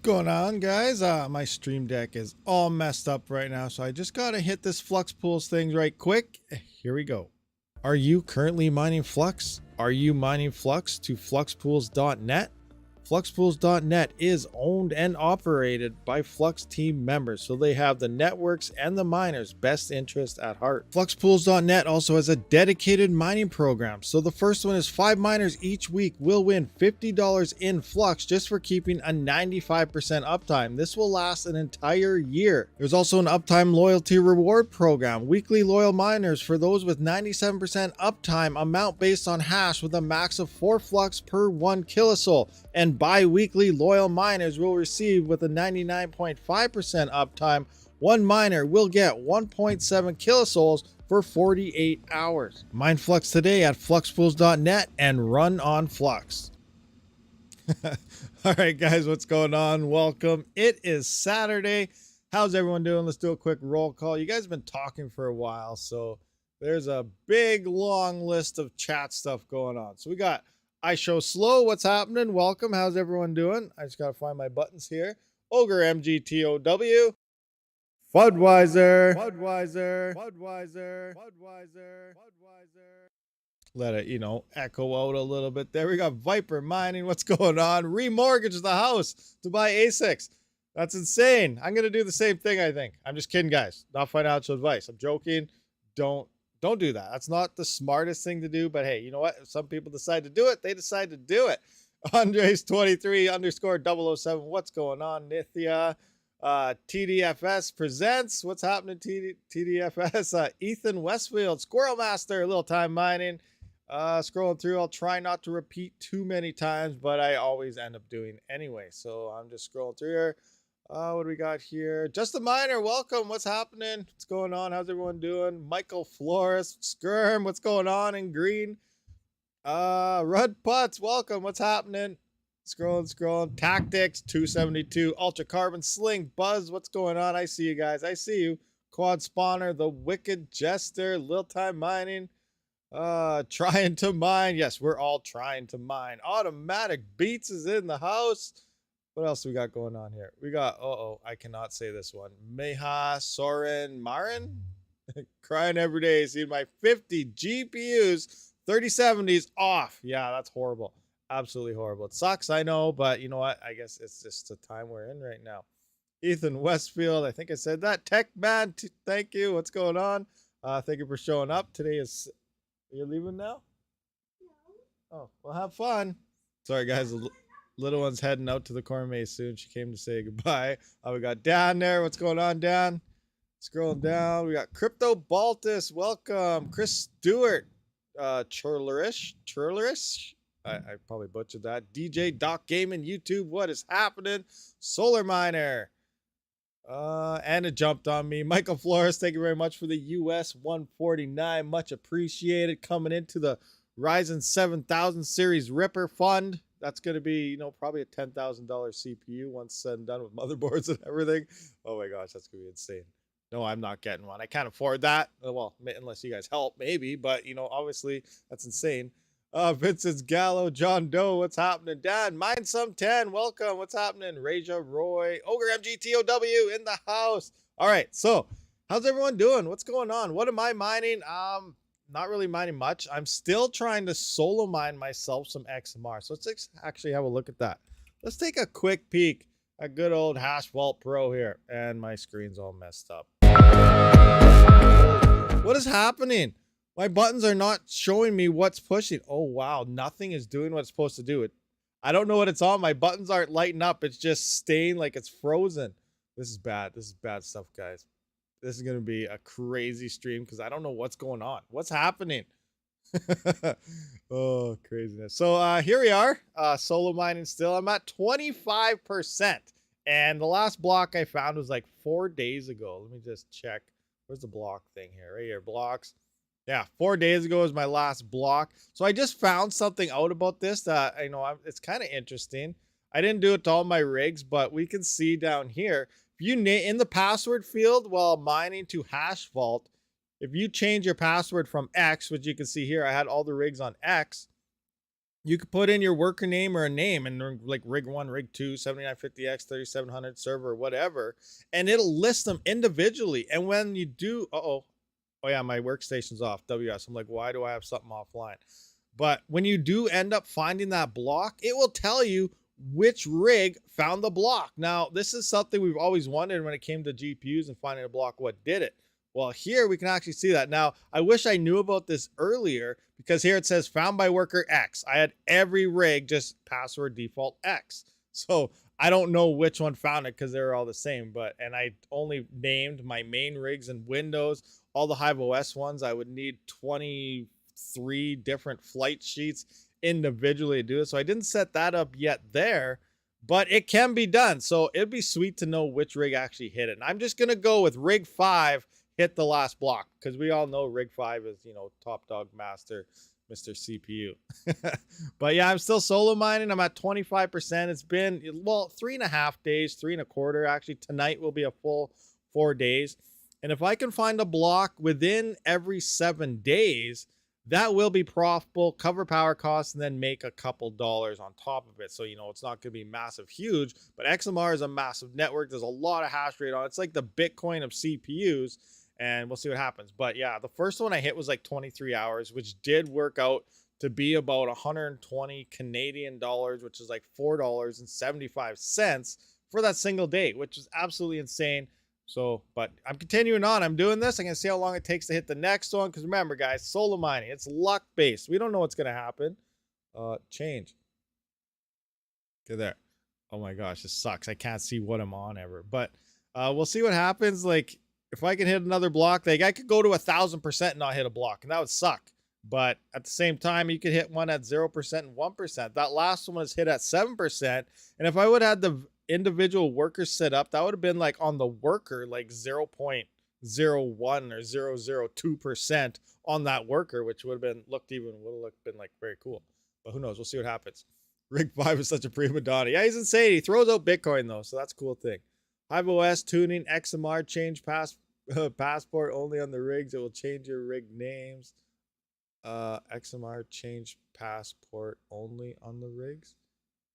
Going on, guys? My stream deck is all messed up right now, so I just gotta hit this Flux pools thing right quick. Here we go. Are you currently mining Flux? Are you mining Flux to fluxpools.net? Fluxpools.net is owned and operated by Flux team members, so they have the networks and the miners' best interest at heart. Fluxpools.net also has a dedicated mining program. So the first one is 5 miners each week will win $50 in Flux just for keeping a 95% uptime. This will last an entire year. There's also an uptime loyalty reward program. Weekly loyal miners for those with 97% uptime amount based on hash with a max of 4 Flux per 1 kilosoul. And bi-weekly loyal miners will receive with a 99.5% uptime. One miner will get 1.7 kilosouls for 48 hours. Mine Flux today at fluxpools.net and run on Flux. All right, guys, what's going on? Welcome. It is Saturday. How's everyone doing? Let's do a quick roll call. You guys have been talking for a while, so there's a big, long list of chat stuff going on. So we got I Show Slow, what's happening? Welcome. How's everyone doing? I just got to find my buttons here. Ogre MGTOW. Budweiser. Let it, echo out a little bit. There we got Viper Mining. What's going on? Remortgage the house to buy ASICs. That's insane. I'm going to do the same thing, I think. I'm just kidding, guys. Not financial advice. I'm joking. Don't do that. That's not the smartest thing to do, but hey, you know what? If some people decide to do it, they decide to do it. Andres 23 _ 007. What's going on? Nithya. TDFS presents. What's happening, TDFS? Ethan Westfield, Squirrel Master, Little Time Mining. Scrolling through. I'll try not to repeat too many times, but I always end up doing anyway. So I'm just scrolling through here. What do we got here? Just a Miner, welcome. What's happening? What's going on? How's everyone doing? Michael Flores, Skirm, what's going on in green? Rud Putz, welcome. What's happening? Scrolling. Tactics 272, Ultra Carbon Sling, Buzz, what's going on? I see you guys. I see you. Quad Spawner, The Wicked Jester, Little Time Mining. Trying to mine. Yes, we're all trying to mine. Automatic Beats is in the house. What else we got going on here? We got, I cannot say this one. Meha Soren Marin? Crying every day. Seeing my 50 GPUs, 3070s off. Yeah, that's horrible. Absolutely horrible. It sucks, I know, but you know what? I guess it's just the time we're in right now. Ethan Westfield, I think I said that. Tech Man, thank you. What's going on? Thank you for showing up. Today is, are you leaving now? No. Oh, well, have fun. Sorry, guys. Little one's heading out to the corn maze soon. She came to say goodbye. We got Dan there. What's going on, Dan? Scrolling down. We got Crypto Baltus. Welcome. Chris Stewart. Churlerish. I probably butchered that. DJ Doc Gaming YouTube. What is happening? Solar Miner. And it jumped on me. Michael Flores, thank you very much for the US 149. Much appreciated. Coming into the Ryzen 7000 series Ripper Fund. That's going to be, probably a $10,000 CPU once said and done with motherboards and everything. Oh my gosh, that's going to be insane. No, I'm not getting one. I can't afford that. Well, unless you guys help, maybe. But, obviously, that's insane. Vincent's Gallo, John Doe, what's happening? Dan, Mine Some 10, welcome. What's happening? Raja Roy, Ogre MGTOW in the house. All right, so how's everyone doing? What's going on? What am I mining? Not really mining much. I'm still trying to solo mine myself some XMR. So let's actually have a look at that. Let's take a quick peek at good old Hash Vault Pro here. And my screen's all messed up. What is happening? My buttons are not showing me what's pushing. Oh, wow. Nothing is doing what it's supposed to do. I don't know what it's on. My buttons aren't lighting up. It's just staying like it's frozen. This is bad. This is bad stuff, guys. This is going to be a crazy stream because I don't know what's going on. What's happening? Oh, craziness. So here we are, solo mining still. I'm at 25%. And the last block I found was like 4 days ago. Let me just check. Where's the block thing here? Right here, blocks. Yeah, 4 days ago was my last block. So I just found something out about this that, it's kind of interesting. I didn't do it to all my rigs, but we can see down here. If you in the password field while mining to Hash Vault, if you change your password from X, which you can see here, I had all the rigs on X. you could put in your worker name or a name and like rig 1, rig 2, 7950X, 3700 server, whatever, and it'll list them individually. And when you do, oh yeah, my workstation's off, WS. I'm like, why do I have something offline? But when you do end up finding that block, it will tell you which rig found the block. Now, this is something we've always wondered when it came to GPUs and finding a block, what did it? Well, here we can actually see that. Now, I wish I knew about this earlier, because here it says found by worker X. I had every rig just password default X. So I don't know which one found it because they were all the same. And I only named my main rigs in Windows. All the Hive OS ones, I would need 23 different flight sheets individually to do it. So I didn't set that up yet there, but it can be done. So it'd be sweet to know which rig actually hit it. And I'm just going to go with rig 5 hit the last block, because we all know rig 5 is, top dog master, Mr. CPU. But yeah, I'm still solo mining. I'm at 25%. It's been, well, 3.5 days, 3.25. Actually, tonight will be a full 4 days. And if I can find a block within every 7 days, that will be profitable, cover power costs, and then make a couple dollars on top of it. So, it's not going to be massive, huge, but XMR is a massive network. There's a lot of hash rate on it. It's like the Bitcoin of CPUs, and we'll see what happens. But yeah, the first one I hit was like 23 hours, which did work out to be about 120 Canadian dollars, which is like $4.75 for that single day, which is absolutely insane. So, but I'm continuing on. I'm doing this. I'm going to see how long it takes to hit the next one. Because remember, guys, solo mining, it's luck based. We don't know what's going to happen. Change. Okay, there. Oh my gosh, this sucks. I can't see what I'm on ever. But we'll see what happens. Like, if I can hit another block, like I could go to 1,000% and not hit a block, and that would suck. But at the same time, you could hit one at 0% and 1%. That last one was hit at 7%. And if I would have had the individual workers set up, that would have been like on the worker, like 0.01 or 0.002% on that worker, which would have been been like very cool. But who knows? We'll see what happens. Rig 5 is such a prima donna. Yeah, he's insane. He throws out Bitcoin though, so that's a cool thing. Hive OS tuning, XMR change passport only on the rigs. It will change your rig names. XMR change passport only on the rigs.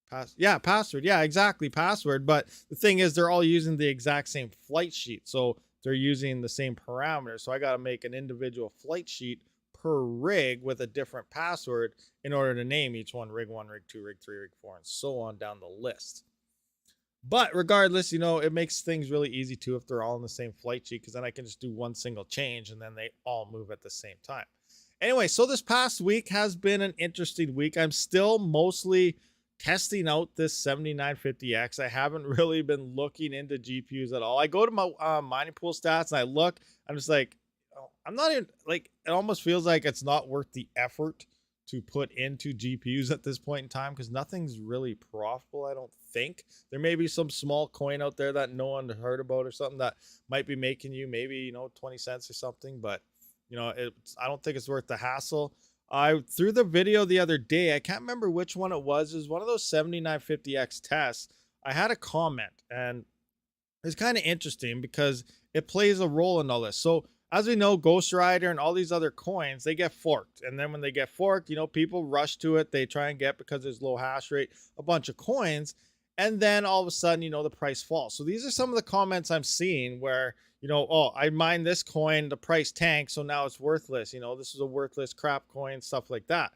Password. Yeah, exactly. Password. But the thing is, they're all using the exact same flight sheet. So they're using the same parameters. So I got to make an individual flight sheet per rig with a different password in order to name each one rig 1, rig 2, rig 3, rig 4, and so on down the list. But regardless, it makes things really easy too if they're all in the same flight sheet, because then I can just do one single change and then they all move at the same time. Anyway, so this past week has been an interesting week. I'm still mostly testing out this 7950X. I haven't really been looking into GPUs at all. I go to my mining pool stats and I look. I'm just like, I'm not even like, it almost feels like it's not worth the effort to put into GPUs at this point in time, because nothing's really profitable, I don't think. There may be some small coin out there that no one heard about or something that might be making you maybe 20 cents or something, but I don't think it's worth the hassle. I threw the video the other day, I can't remember which one it was one of those 7950X tests. I had a comment, and it's kind of interesting because it plays a role in all this. So as we know, Ghost Rider and all these other coins, they get forked. And then when they get forked, people rush to it. They try and get, because there's low hash rate, a bunch of coins. And then all of a sudden, the price falls. So these are some of the comments I'm seeing where, oh, I mined this coin, the price tanked, so now it's worthless. This is a worthless crap coin, stuff like that.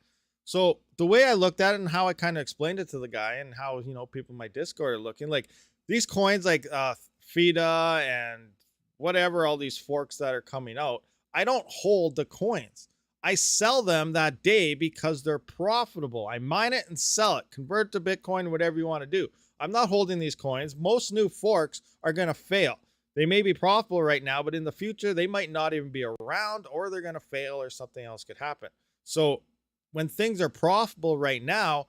So the way I looked at it and how I kind of explained it to the guy and how, people in my Discord are looking, like these coins like FIDA and whatever, all these forks that are coming out, I don't hold the coins. I sell them that day because they're profitable. I mine it and sell it, convert to Bitcoin, whatever you want to do. I'm not holding these coins. Most new forks are going to fail. They may be profitable right now, but in the future, they might not even be around, or they're going to fail, or something else could happen. So when things are profitable right now,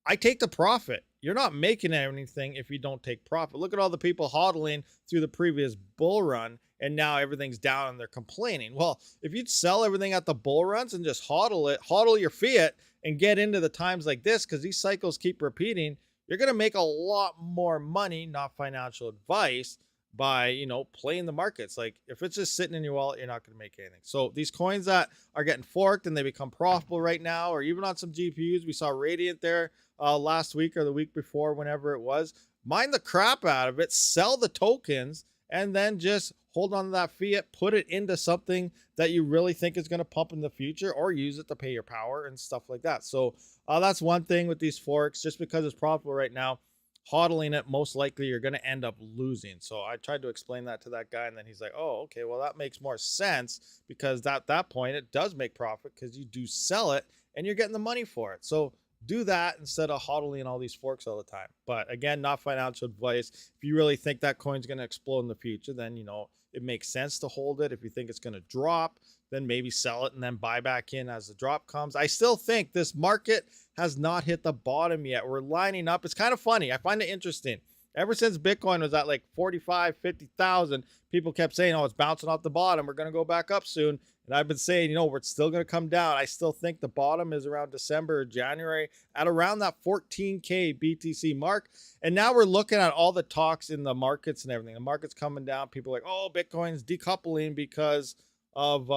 I take the profit. You're not making anything if you don't take profit. Look at all the people hodling through the previous bull run, and now everything's down and they're complaining. Well, if you'd sell everything at the bull runs and just hodl your fiat and get into the times like this, because these cycles keep repeating, you're going to make a lot more money, not financial advice, by, you know, playing the markets. Like if it's just sitting in your wallet, you're not going to make anything. So these coins that are getting forked and they become profitable right now, or even on some GPUs, we saw Radiant there last week or the week before, whenever it was, mine the crap out of it, sell the tokens, and then just hold on to that fiat, put it into something that you really think is going to pump in the future, or use it to pay your power and stuff like that. So that's one thing with these forks. Just because it's profitable right now, hodling it, most likely you're going to end up losing. So I tried to explain that to that guy, and then he's like, oh, okay, well, that makes more sense, because at that point it does make profit because you do sell it and you're getting the money for it. So do that instead of hodling all these forks all the time. But again, not financial advice. If you really think that coin's going to explode in the future, then, you know, it makes sense to hold it. If you think it's going to drop, then maybe sell it and then buy back in as the drop comes. I still think this market has not hit the bottom yet. We're lining up. It's kind of funny. I find it interesting. Ever since Bitcoin was at like 45, 50,000, people kept saying, oh, it's bouncing off the bottom. We're going to go back up soon. And I've been saying, you know, we're still going to come down. I still think the bottom is around December or January at around that 14K BTC mark. And now we're looking at all the talks in the markets and everything. The market's coming down. People are like, oh, Bitcoin's decoupling because of,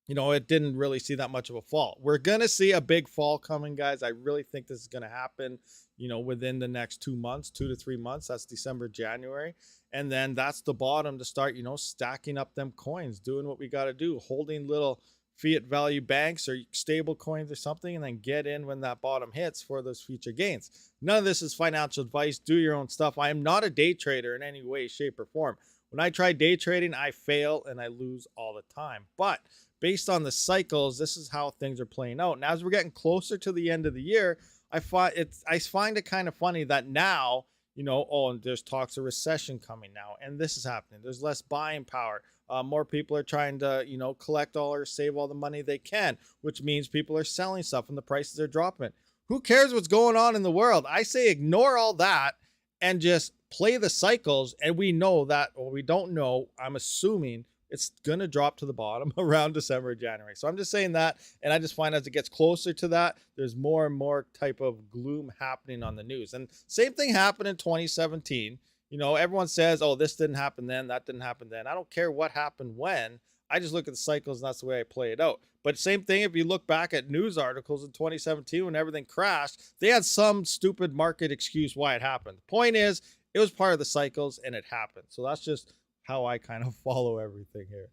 you know, it didn't really see that much of a fall. We're going to see a big fall coming, guys. I really think this is going to happen, you know, within the next 2 months, 2 to 3 months. That's December, January. And then that's the bottom to start, you know, stacking up them coins, doing what we got to do, holding little fiat value banks or stable coins or something, and then get in when that bottom hits for those future gains. None of this is financial advice. Do your own stuff. I am not a day trader in any way, shape, or form. When I try day trading, I fail and I lose all the time. But based on the cycles, this is how things are playing out. And as we're getting closer to the end of the year, I find it kind of funny that now, you know, oh, and there's talks of recession coming now, and this is happening. There's less buying power. More people are trying to, you know, collect all or save all the money they can, which means people are selling stuff and the prices are dropping. Who cares what's going on in the world? I say ignore all that and just play the cycles. And we know that, or we don't know, I'm assuming it's going to drop to the bottom around December, January. So I'm just saying that. And I just find as it gets closer to that, there's more and more type of gloom happening on the news. And same thing happened in 2017. You know, everyone says, oh, this didn't happen then, that didn't happen then. I don't care what happened when. I just look at the cycles, and that's the way I play it out. But same thing, if you look back at news articles in 2017 when everything crashed, they had some stupid market excuse why it happened. The point is, it was part of the cycles and it happened. So that's just how I kind of follow everything here.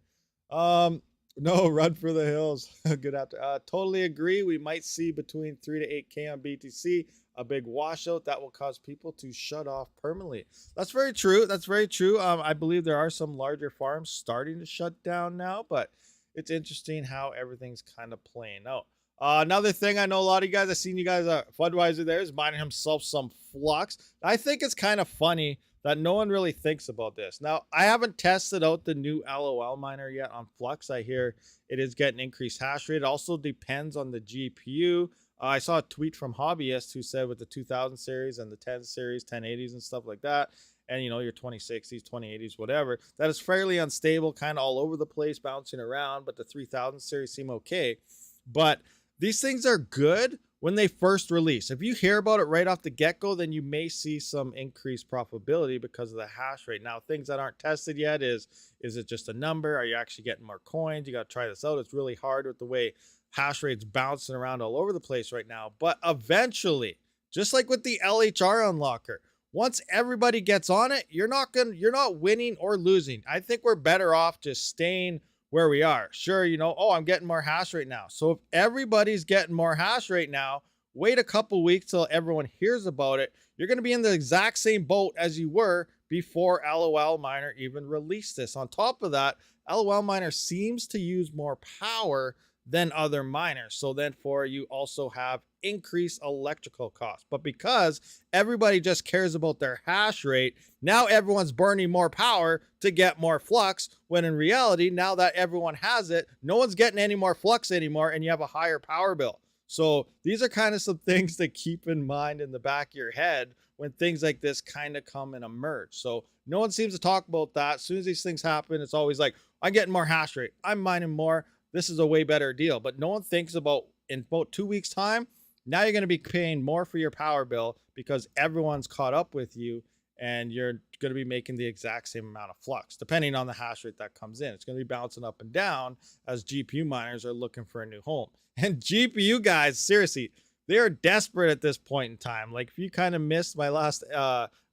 No, run for the hills. Good after. Totally agree. We might see between 3 to 8K on BTC, a big washout that will cause people to shut off permanently. That's very true. That's very true. I believe there are some larger farms starting to shut down now, but it's interesting how everything's kind of playing out. Another thing, I know a lot of you guys, I've seen you guys, Budweiser there is mining himself some flux. I think it's kind of funny that no one really thinks about this. Now, I haven't tested out the new LOL miner yet on Flux. I hear it is getting increased hash rate. It also depends on the GPU. I saw a tweet from Hobbyist who said with the 2000 series and the 10 series, 1080s and stuff like that, and, you know, your 2060s, 2080s, whatever, that is fairly unstable, kind of all over the place, bouncing around, but the 3000 series seem okay. But these things are good when they first release. If you hear about it right off the get-go, then you may see some increased profitability because of the hash rate. Now, things that aren't tested yet is it just a number? Are you actually getting more coins? You got to try this out. It's really hard with the way hash rate's bouncing around all over the place right now. But eventually, just like with the LHR unlocker, once everybody gets on it, you're not winning or losing. I think we're better off just staying where we are. Sure, you know, oh, I'm getting more hash rate now. So if everybody's getting more hash rate now, wait a couple weeks till everyone hears about it. You're going to be in the exact same boat as you were before LOL Miner even released this. On top of that, LOL Miner seems to use more power than other miners. So then you also have increased electrical costs. But because everybody just cares about their hash rate, now everyone's burning more power to get more flux, when in reality, now that everyone has it, no one's getting any more flux anymore, and you have a higher power bill. So these are kind of some things to keep in mind in the back of your head when things like this kind of come and emerge. So no one seems to talk about that. As soon as these things happen, it's always like, I'm getting more hash rate, I'm mining more, this is a way better deal. But no one thinks about, in about 2 weeks time, now you're going to be paying more for your power bill because everyone's caught up with you and you're going to be making the exact same amount of flux, depending on the hash rate that comes in. It's going to be bouncing up and down as GPU miners are looking for a new home. And GPU guys, seriously, they are desperate at this point in time. Like, if you kind of missed my last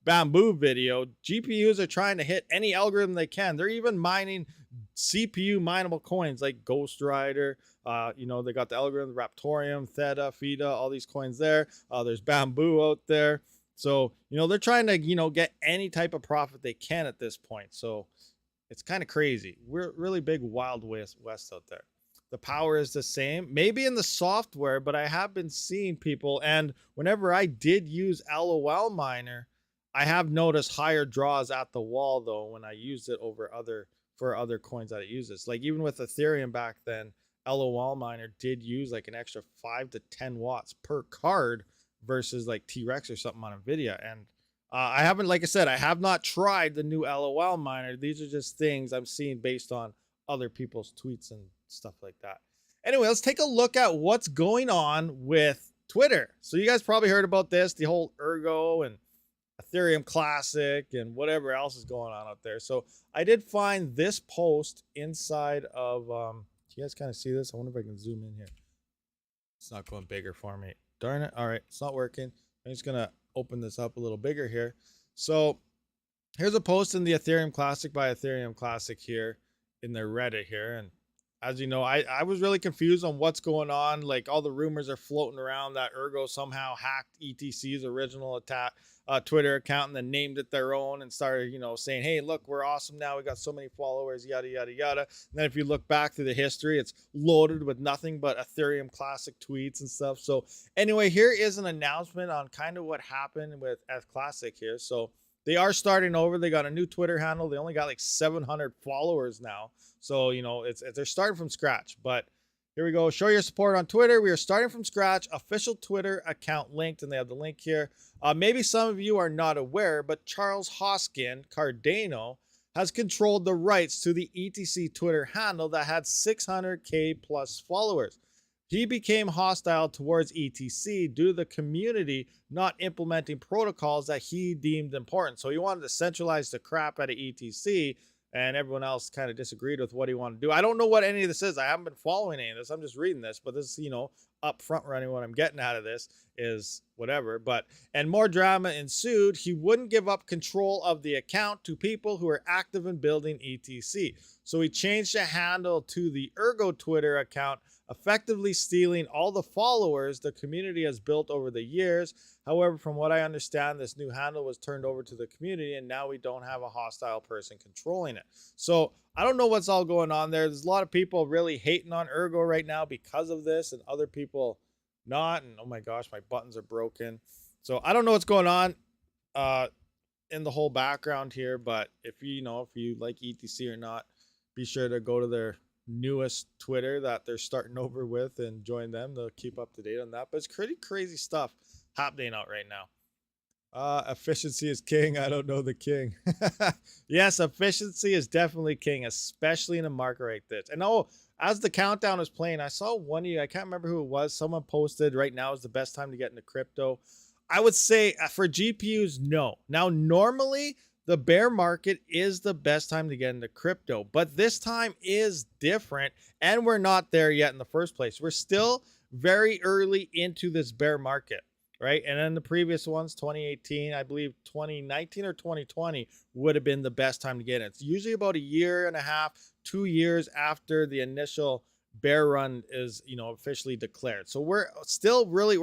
bamboo video, GPUs are trying to hit any algorithm they can. They're even mining CPU mineable coins like Ghost Rider. You know, they got the algorithm, Raptorium, Theta, Fida, all these coins there. There's bamboo out there. So, you know, they're trying to, you know, get any type of profit they can at this point. So it's kind of crazy. We're really big Wild West out there. The power is the same, maybe in the software, but I have been seeing people, and whenever I did use LOL miner, I have noticed higher draws at the wall though when I used it over for other coins that it uses. Like even with Ethereum back then, LOL miner did use like an extra 5 to 10 watts per card versus like T-Rex or something on Nvidia. And I haven't, like I said, I have not tried the new LOL miner. These are just things I'm seeing based on other people's tweets and stuff like that. Anyway, let's take a look at what's going on with Twitter. So you guys probably heard about this, the whole ERGO and Ethereum Classic and whatever else is going on out there. So I did find this post inside of, do you guys kind of see this? I wonder if I can zoom in here. It's not going bigger for me. Darn it. All right, it's not working. I'm just going to open this up a little bigger here. So here's a post in the Ethereum Classic by Ethereum Classic here in their Reddit here. And as you know, I was really confused on what's going on. Like, all the rumors are floating around that ERGO somehow hacked ETC's original Twitter account and then named it their own and started, you know, saying, hey, look, we're awesome now. We got so many followers, yada, yada, yada. And then if you look back through the history, it's loaded with nothing but Ethereum Classic tweets and stuff. So anyway, here is an announcement on kind of what happened with F Classic here. So they are starting over. They got a new Twitter handle. They only got like 700 followers now. So, you know, they're starting from scratch. But here we go. Show your support on Twitter. We are starting from scratch. Official Twitter account linked, and they have the link here. Maybe some of you are not aware, but Charles Hoskin Cardano has controlled the rights to the ETC Twitter handle that had 600K plus followers. He became hostile towards ETC due to the community not implementing protocols that he deemed important. So he wanted to centralize the crap out of ETC, and everyone else kind of disagreed with what he wanted to do. I don't know what any of this is. I haven't been following any of this. I'm just reading this, but this is, you know, up front running. What I'm getting out of this is whatever. And more drama ensued. He wouldn't give up control of the account to people who are active in building ETC. So he changed the handle to the ERGO Twitter account, effectively stealing all the followers the community has built over the years. However, from what I understand, this new handle was turned over to the community, and now we don't have a hostile person controlling it. So I don't know what's all going on there. There's a lot of people really hating on ERGO right now because of this, and other people not. And oh my gosh, my buttons are broken. So I don't know what's going on in the whole background here, but if you like ETC or not, be sure to go to their newest Twitter that they're starting over with and join them to keep up to date on that. But it's pretty crazy stuff happening out right now. Efficiency is king. I don't know the king. Yes, efficiency is definitely king, especially in a market like this. And as the countdown is playing, I saw one of you, I can't remember who it was, someone posted right now is the best time to get into crypto. I would say for GPUs, no. Now, normally the bear market is the best time to get into crypto, but this time is different, and we're not there yet in the first place. We're still very early into this bear market, right? And then the previous ones, 2018, I believe 2019 or 2020 would have been the best time to get in. It's usually about a year and a half, 2 years after the initial bear run is, officially declared. So we're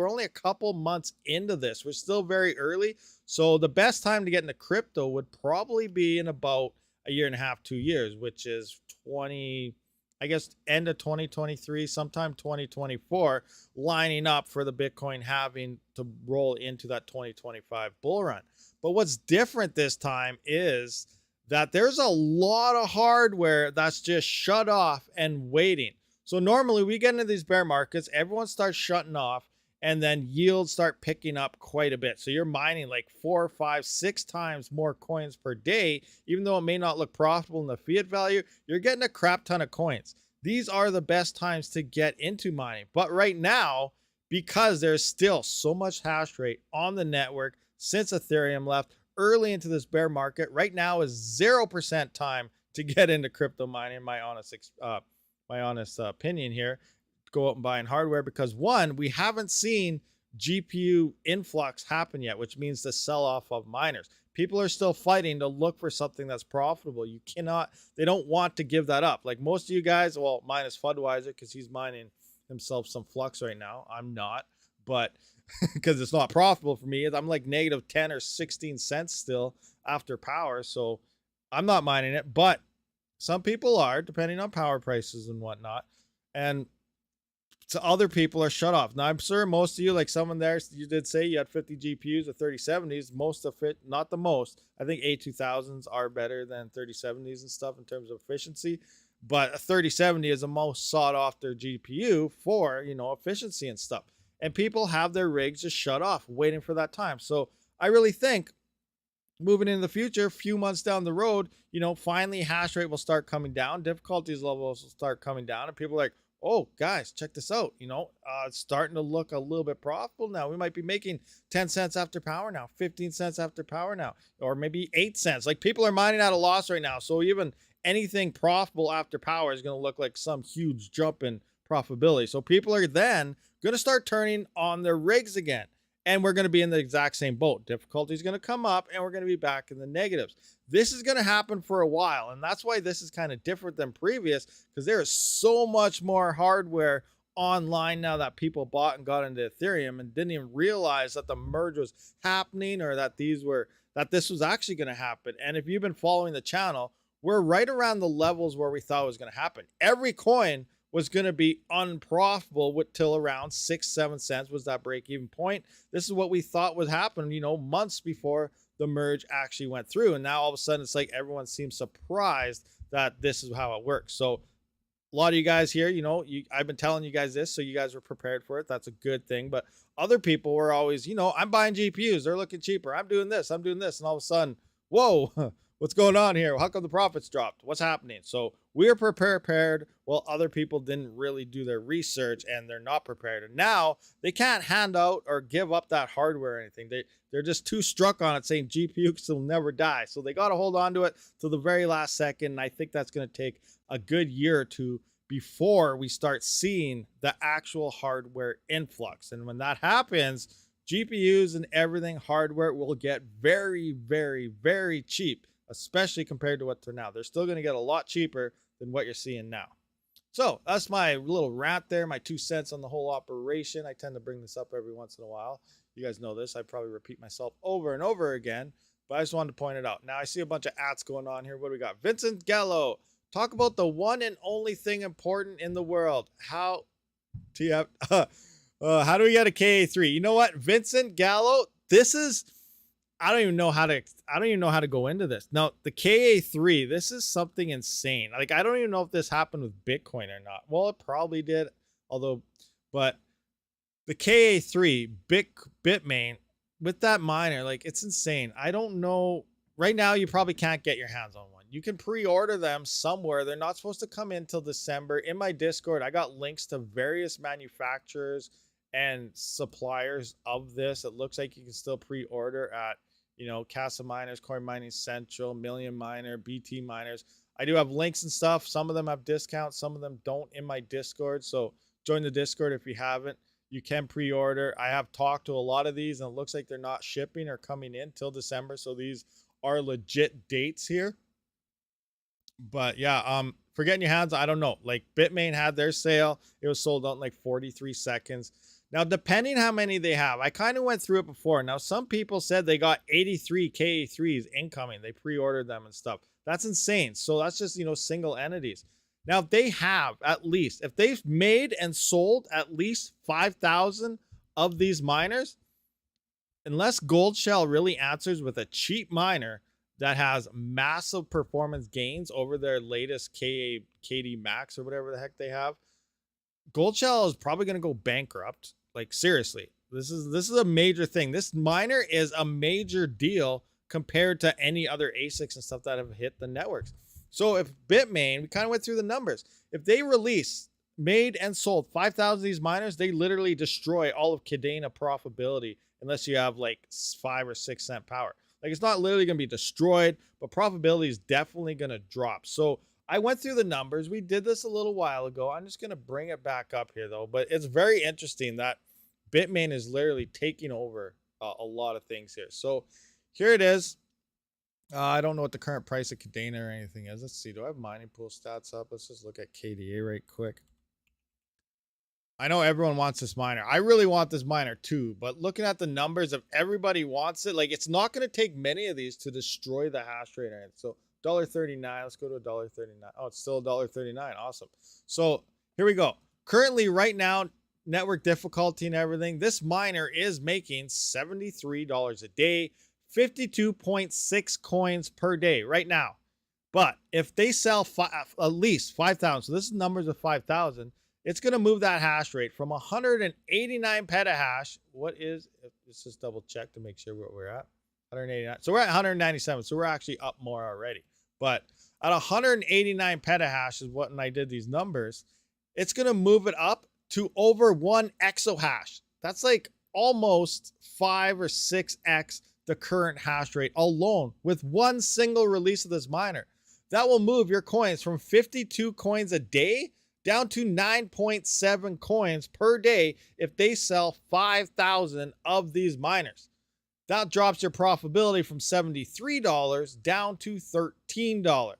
only a couple months into this. We're still very early. So the best time to get into crypto would probably be in about a year and a half, 2 years, which is end of 2023, sometime 2024, lining up for the Bitcoin having to roll into that 2025 bull run. But what's different this time is that there's a lot of hardware that's just shut off and waiting. So normally we get into these bear markets, everyone starts shutting off, and then yields start picking up quite a bit. So you're mining like 4, 5, 6 times more coins per day. Even though it may not look profitable in the fiat value, you're getting a crap ton of coins. These are the best times to get into mining. But right now, because there's still so much hash rate on the network since Ethereum left, early into this bear market. Right now is 0% time to get into crypto mining. My honest opinion here. Go out and buy in hardware because one, we haven't seen GPU influx happen yet, which means the sell-off of miners. People are still fighting to look for something that's profitable. You cannot, they don't want to give that up. Like most of you guys, well, minus Fudweiser because he's mining himself some flux right now. I'm not, but because it's not profitable for me. I'm like negative 10 or 16 cents still after power. So I'm not mining it, but some people are, depending on power prices and whatnot. And so other people are shut off. Now, I'm sure most of you, like someone there, you did say you had 50 GPUs or 3070s. Most of it, not the most. I think A2000s are better than 3070s and stuff in terms of efficiency. But a 3070 is the most sought after GPU for, you know, efficiency and stuff. And people have their rigs just shut off waiting for that time. So I really think moving into the future, a few months down the road, you know, finally hash rate will start coming down. Difficulties levels will start coming down. And people are like, oh, guys, check this out. You know, it's starting to look a little bit profitable now. We might be making 10 cents after power now, 15 cents after power now, or maybe 8 cents. Like people are mining at a loss right now. So even anything profitable after power is going to look like some huge jump in profitability. So people are then going to start turning on their rigs again. And we're going to be in the exact same boat. Difficulty is going to come up and we're going to be back in the negatives. This is going to happen for a while. And that's why this is kind of different than previous, because there is so much more hardware online now that people bought and got into Ethereum and didn't even realize that the merge was happening or that this was actually going to happen. And if you've been following the channel, we're right around the levels where we thought was going to happen. Every coin was going to be unprofitable till around 6-7 cents was that break-even point. This is what we thought would happen, you know, months before the merge actually went through. And now all of a sudden it's like everyone seems surprised that this is how it works. So a lot of you guys here, you know, I've been telling you guys this, so you guys were prepared for it. That's a good thing. But other people were always, you know, I'm buying GPUs. They're looking cheaper. I'm doing this. I'm doing this. And all of a sudden, whoa, what's going on here? How come the profits dropped? What's happening? So we're prepared while other people didn't really do their research and they're not prepared. And now they can't hand out or give up that hardware or anything. They're just too struck on it saying GPUs will never die. So they got to hold on to it till the very last second. And I think that's going to take a good year or two before we start seeing the actual hardware influx. And when that happens, GPUs and everything hardware will get very, very, very cheap, especially compared to what they're now. They're still going to get a lot cheaper than what you're seeing now. So that's my little rant there, my 2 cents on the whole operation. I tend to bring this up every once in a while. You guys know this. I probably repeat myself over and over again, but I just wanted to point it out. Now I see a bunch of ads going on here. What do we got? Vincent Gallo, talk about the one and only thing important in the world. How do we get a KA3? You know what, Vincent Gallo, this is, I don't even know how to go into this. Now, the KA3, this is something insane. Like, I don't even know if this happened with Bitcoin or not. Well, it probably did, but the KA3 Bitmain with that miner, like, it's insane. I don't know. Right now, you probably can't get your hands on one. You can pre-order them somewhere. They're not supposed to come in till December. In my Discord, I got links to various manufacturers and suppliers of this. It looks like you can still pre-order at, you know, Casa Miners, Coin Mining Central, Million Miner, BT Miners. I do have links and stuff. Some of them have discounts. Some of them don't in my Discord. So join the Discord if you haven't. You can pre-order. I have talked to a lot of these and it looks like they're not shipping or coming in till December. So these are legit dates here. But yeah, for getting your hands, I don't know. Like Bitmain had their sale. It was sold out in like 43 seconds. Now, depending how many they have, I kind of went through it before. Now, some people said they got 83 KA3s incoming. They pre-ordered them and stuff. That's insane. So that's just, you know, single entities. Now, if they have at least, if they've made and sold at least 5,000 of these miners, unless Gold Shell really answers with a cheap miner that has massive performance gains over their latest KD Max or whatever the heck they have, Gold Shell is probably going to go bankrupt. Like, seriously, this is a major thing. This miner is a major deal compared to any other ASICs and stuff that have hit the networks. So if Bitmain, we kind of went through the numbers. If they made and sold 5,000 of these miners, they literally destroy all of Kadena profitability unless you have like 5 or 6 cent power. Like, it's not literally going to be destroyed, but profitability is definitely going to drop. So I went through the numbers. We did this a little while ago. I'm just going to bring it back up here, though. But it's very interesting that Bitmain is literally taking over a lot of things here. So here it is. I don't know what the current price of Cadena or anything is. Let's see. Do I have mining pool stats up? Let's just look at KDA right quick. I know everyone wants this miner. I really want this miner too, but looking at the numbers of everybody wants it, like, it's not going to take many of these to destroy the hash rate. So $1.39. Let's go to $1.39. Oh, it's still $1.39. Awesome. So here we go. Currently, right now, network difficulty and everything, this miner is making $73 a day, 52.6 coins per day right now. But if they sell at least 5,000, so this is numbers of 5,000, it's going to move that hash rate from 189 petahash. What is, let's just double check to make sure what we're at. 189. So we're at 197. So we're actually up more already. But at 189 petahash is what, when I did these numbers, it's going to move it up to over 1 exahash. That's like almost 5 or 6x the current hash rate alone with one single release of this miner. That will move your coins from 52 coins a day down to 9.7 coins per day if they sell 5,000 of these miners. That drops your profitability from $73 down to $13.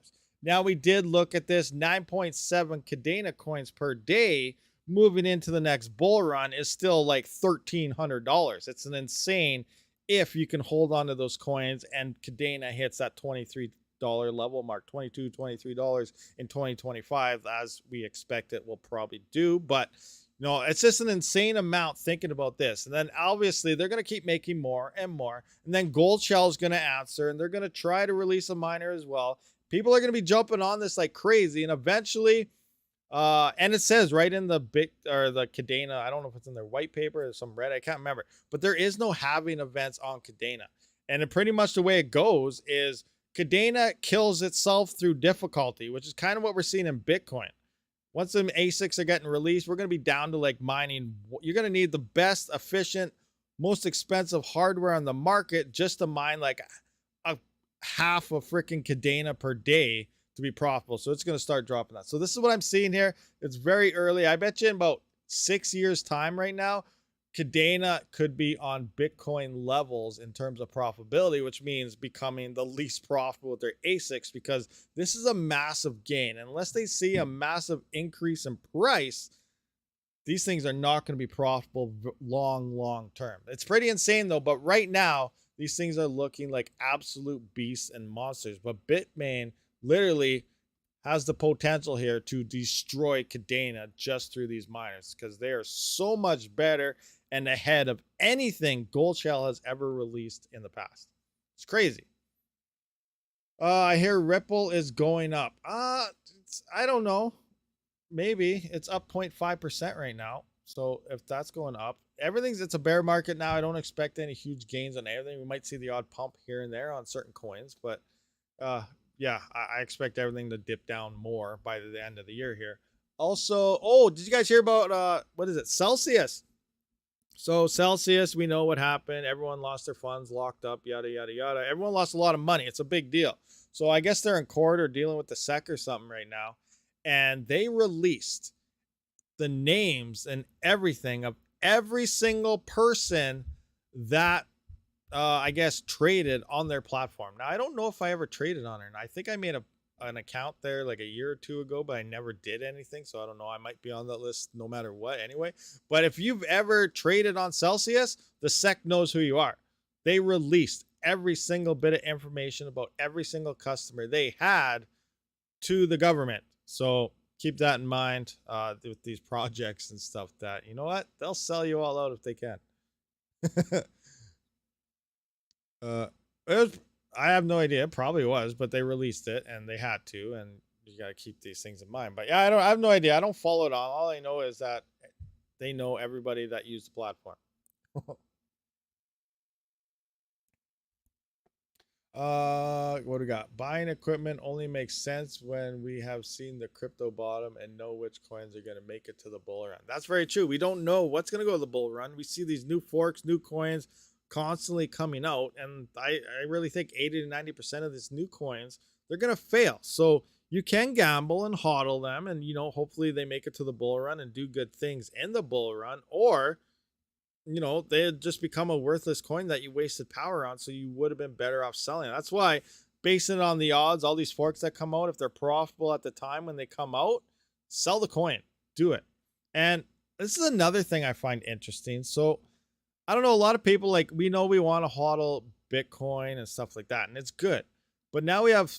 Now, we did look at this 9.7 Cadena coins per day. Moving into the next bull run is still like $1,300. It's an insane if you can hold on to those coins and Cadena hits that $23 level mark, $22, $23 in 2025, as we expect it will probably do. But no, it's just an insane amount thinking about this. And then obviously they're going to keep making more and more. And then Gold Shell is going to answer, and they're going to try to release a miner as well. People are going to be jumping on this like crazy, and eventually, and it says right in the the Cadena, I don't know if it's in their white paper or some red, I can't remember, but there is no halving events on Cadena. And pretty much the way it goes is Cadena kills itself through difficulty, which is kind of what we're seeing in Bitcoin. Once the ASICs are getting released, we're going to be down to like mining. You're going to need the best, efficient, most expensive hardware on the market just to mine like a half a freaking Cadena per day to be profitable. So it's going to start dropping that. So this is what I'm seeing here. It's very early. I bet you in about 6 years time right now, Cadena could be on Bitcoin levels in terms of profitability, which means becoming the least profitable with their ASICs, because this is a massive gain. Unless they see a massive increase in price, these things are not going to be profitable long term. It's pretty insane though. But right now, these things are looking like absolute beasts and monsters. But Bitmain literally has the potential here to destroy Cadena just through these miners, because they are so much better and ahead of anything Gold Shell has ever released in the past. It's crazy. I hear Ripple is going up. I don't know. Maybe it's up 0.5% right now. So if that's going up, it's a bear market now. I don't expect any huge gains on everything. We might see the odd pump here and there on certain coins, but yeah, I expect everything to dip down more by the end of the year here. Also, did you guys hear about what is it? Celsius. So Celsius, we know what happened. Everyone lost their funds, locked up, yada, yada, yada. Everyone lost a lot of money. It's a big deal. So I guess they're in court or dealing with the SEC or something right now. And they released the names and everything of every single person that, I guess, traded on their platform. Now, I don't know if I ever traded on it. I think I made an account there like a year or two ago, but I never did anything. So I don't know. I might be on that list no matter what anyway. But if you've ever traded on Celsius, the SEC knows who you are. They released every single bit of information about every single customer they had to the government. So keep that in mind with these projects and stuff that, you know what? They'll sell you all out if they can. I have no idea. It probably was, but they released it and they had to, and you got to keep these things in mind. But yeah, I have no idea. I don't follow it on. All I know is that they know everybody that used the platform. What do we got? Buying equipment only makes sense when we have seen the crypto bottom and know which coins are going to make it to the bull run. That's very true. We don't know what's going to go to the bull run. We see these new forks, new coins. constantly coming out, and I really think 80 to 90% of these new coins, they're gonna fail. So you can gamble and hodl them, and hopefully they make it to the bull run and do good things in the bull run, or they just become a worthless coin that you wasted power on, so you would have been better off selling. That's why, basing it on the odds, all these forks that come out, if they're profitable at the time when they come out, sell the coin, do it. And this is another thing I find interesting. So I don't know, a lot of people, like, we know we want to hodl Bitcoin and stuff like that, and it's good. But now we have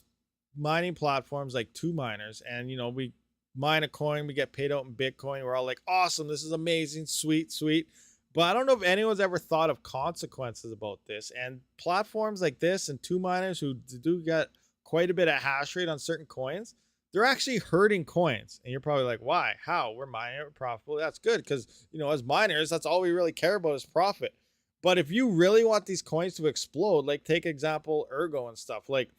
mining platforms like 2Miners, and we mine a coin, we get paid out in Bitcoin. We're all like, awesome, this is amazing, sweet, sweet. But I don't know if anyone's ever thought of consequences about this. And platforms like this and 2Miners who do get quite a bit of hash rate on certain coins, they're actually hurting coins. And you're probably like, why? How? We're mining it profitable. That's good because, as miners, that's all we really care about is profit. But if you really want these coins to explode, like take example ERGO and stuff, like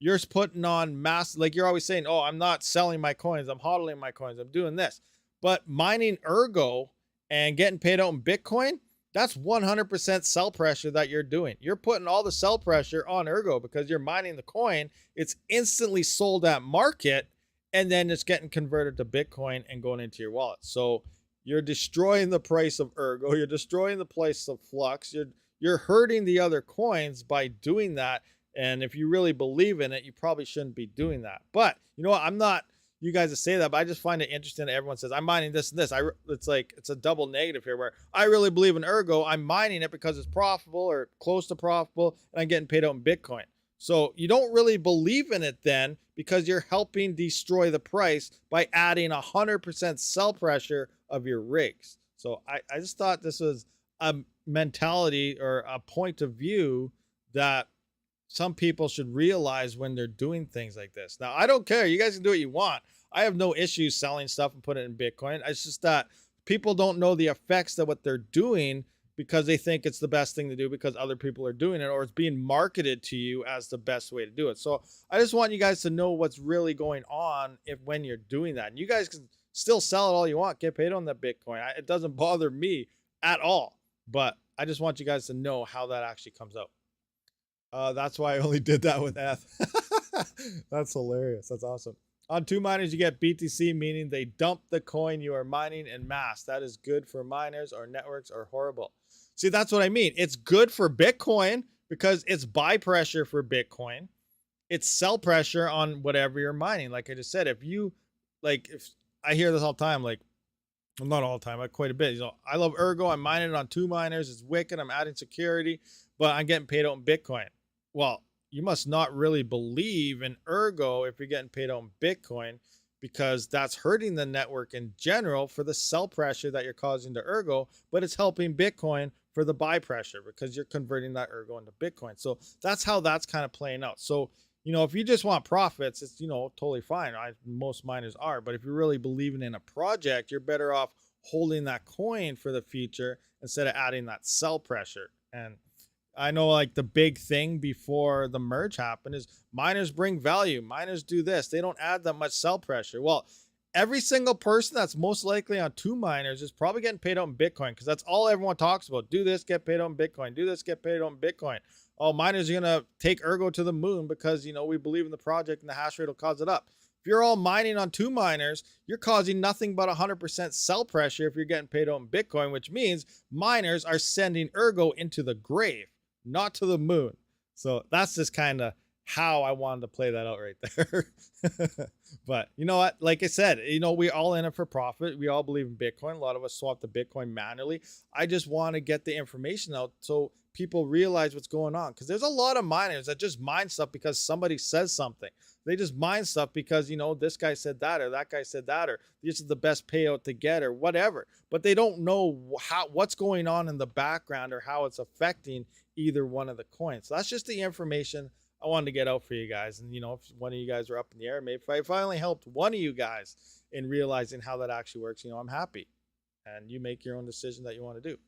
you're putting on mass, like you're always saying, oh, I'm not selling my coins, I'm hodling my coins, I'm doing this. But mining ERGO and getting paid out in Bitcoin, that's 100% sell pressure that you're doing. You're putting all the sell pressure on ERGO because you're mining the coin. It's instantly sold at market, and then it's getting converted to Bitcoin and going into your wallet. So you're destroying the price of ERGO. You're destroying the price of FLUX. You're hurting the other coins by doing that. And if you really believe in it, you probably shouldn't be doing that. But you know what? I'm not you guys to say that, but I just find it interesting that everyone says, I'm mining this and this. It's like, it's a double negative here where I really believe in ERGO. I'm mining it because it's profitable or close to profitable, and I'm getting paid out in Bitcoin. So you don't really believe in it then because you're helping destroy the price by adding 100% sell pressure of your rigs. So I just thought this was a mentality or a point of view that some people should realize when they're doing things like this. Now, I don't care. You guys can do what you want. I have no issues selling stuff and putting it in Bitcoin. It's just that people don't know the effects of what they're doing because they think it's the best thing to do because other people are doing it, or it's being marketed to you as the best way to do it. So I just want you guys to know what's really going on when you're doing that. And you guys can still sell it all you want, get paid on that Bitcoin. It doesn't bother me at all, but I just want you guys to know how that actually comes out. That's why I only did that with Eth. That's hilarious. That's awesome. On 2Miners, you get BTC, meaning they dump the coin you are mining en masse. That is good for miners or networks or horrible. See, that's what I mean. It's good for Bitcoin because it's buy pressure for Bitcoin. It's sell pressure on whatever you're mining. Like I just said, if I hear this all the time, like, well, not all the time, but quite a bit. I love ERGO. I'm mining it on 2Miners. It's wicked. I'm adding security, but I'm getting paid out in Bitcoin. Well, you must not really believe in ERGO if you're getting paid out in Bitcoin, because that's hurting the network in general for the sell pressure that you're causing to ERGO, but it's helping Bitcoin for the buy pressure because you're converting that ERGO into Bitcoin. So that's how that's kind of playing out. So, if you just want profits, it's, totally fine. Most miners are, but if you're really believing in a project, you're better off holding that coin for the future instead of adding that sell pressure. And I know, like, the big thing before the merge happened is miners bring value. Miners do this. They don't add that much sell pressure. Well, every single person that's most likely on 2Miners is probably getting paid out in Bitcoin because that's all everyone talks about. Do this, get paid out in Bitcoin. Do this, get paid out in Bitcoin. Oh, miners are going to take ERGO to the moon because, we believe in the project and the hash rate will cause it up. If you're all mining on 2Miners, you're causing nothing but 100% sell pressure if you're getting paid out in Bitcoin, which means miners are sending ERGO into the grave, not to the moon. So that's just kind of how I wanted to play that out right there. But you know what? Like I said, we all in it for profit. We all believe in Bitcoin. A lot of us swap to Bitcoin manually. I just want to get the information out so people realize what's going on. Because there's a lot of miners that just mine stuff because somebody says something. They just mine stuff because, this guy said that, or that guy said that, or this is the best payout to get, or whatever. But they don't know what's going on in the background or how it's affecting either one of the coins. So that's just the information I wanted to get out for you guys. And, if one of you guys are up in the air, maybe if I finally helped one of you guys in realizing how that actually works, I'm happy. And you make your own decision that you want to do.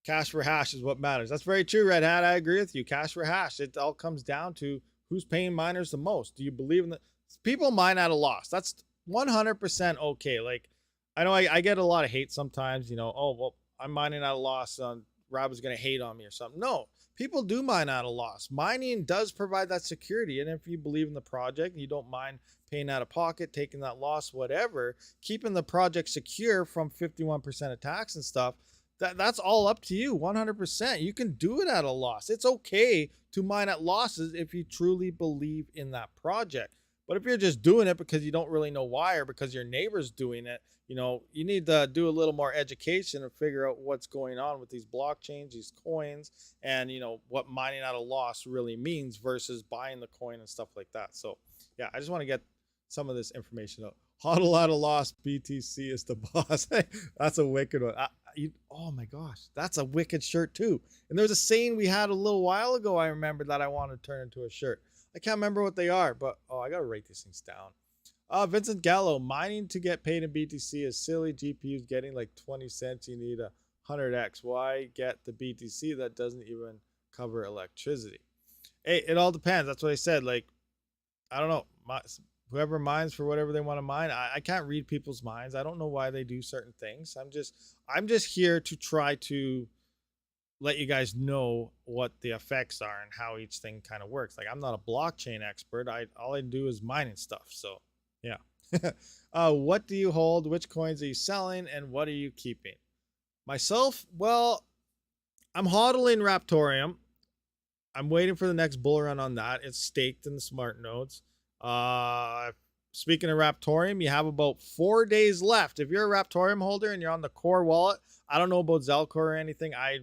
Cash for hash is what matters. That's very true, Red Hat. I agree with you. Cash for hash. It all comes down to who's paying miners the most. Do you believe in that? People mine at a loss. That's 100% okay. Like, I know I get a lot of hate sometimes, oh, well, I'm mining at a loss on Rob was going to hate on me or something. No, people do mine at a loss. Mining does provide that security. And if you believe in the project and you don't mind paying out of pocket, taking that loss, whatever, keeping the project secure from 51% attacks and stuff, that's all up to you, 100%. You can do it at a loss. It's okay to mine at losses if you truly believe in that project. But if you're just doing it because you don't really know why, or because your neighbor's doing it, you need to do a little more education and figure out what's going on with these blockchains, these coins, and what mining at a loss really means versus buying the coin and stuff like that. So yeah, I just want to get some of this information out. Hodl at a loss, BTC is the boss. That's a wicked one. Oh my gosh, that's a wicked shirt too. And there's a saying we had a little while ago, I remember, that I want to turn into a shirt. I can't remember what they are, but I gotta write these things down. Vincent Gallo, mining to get paid in BTC is silly. GPUs getting like 20 cents. You need 100x. Why get the BTC that doesn't even cover electricity? Hey, it all depends. That's what I said. Like, I don't know. Whoever mines for whatever they want to mine, I can't read people's minds. I don't know why they do certain things. I'm just here to try to let you guys know what the effects are and how each thing kind of works. Like, I'm not a blockchain expert. All I do is mining stuff. So yeah. What do you hold? Which coins are you selling? And what are you keeping? Myself, well, I'm hodling Raptorium. I'm waiting for the next bull run on that. It's staked in the smart nodes. Speaking of Raptorium, you have about 4 days left. If you're a Raptorium holder and you're on the core wallet, I don't know about Zelcore or anything. I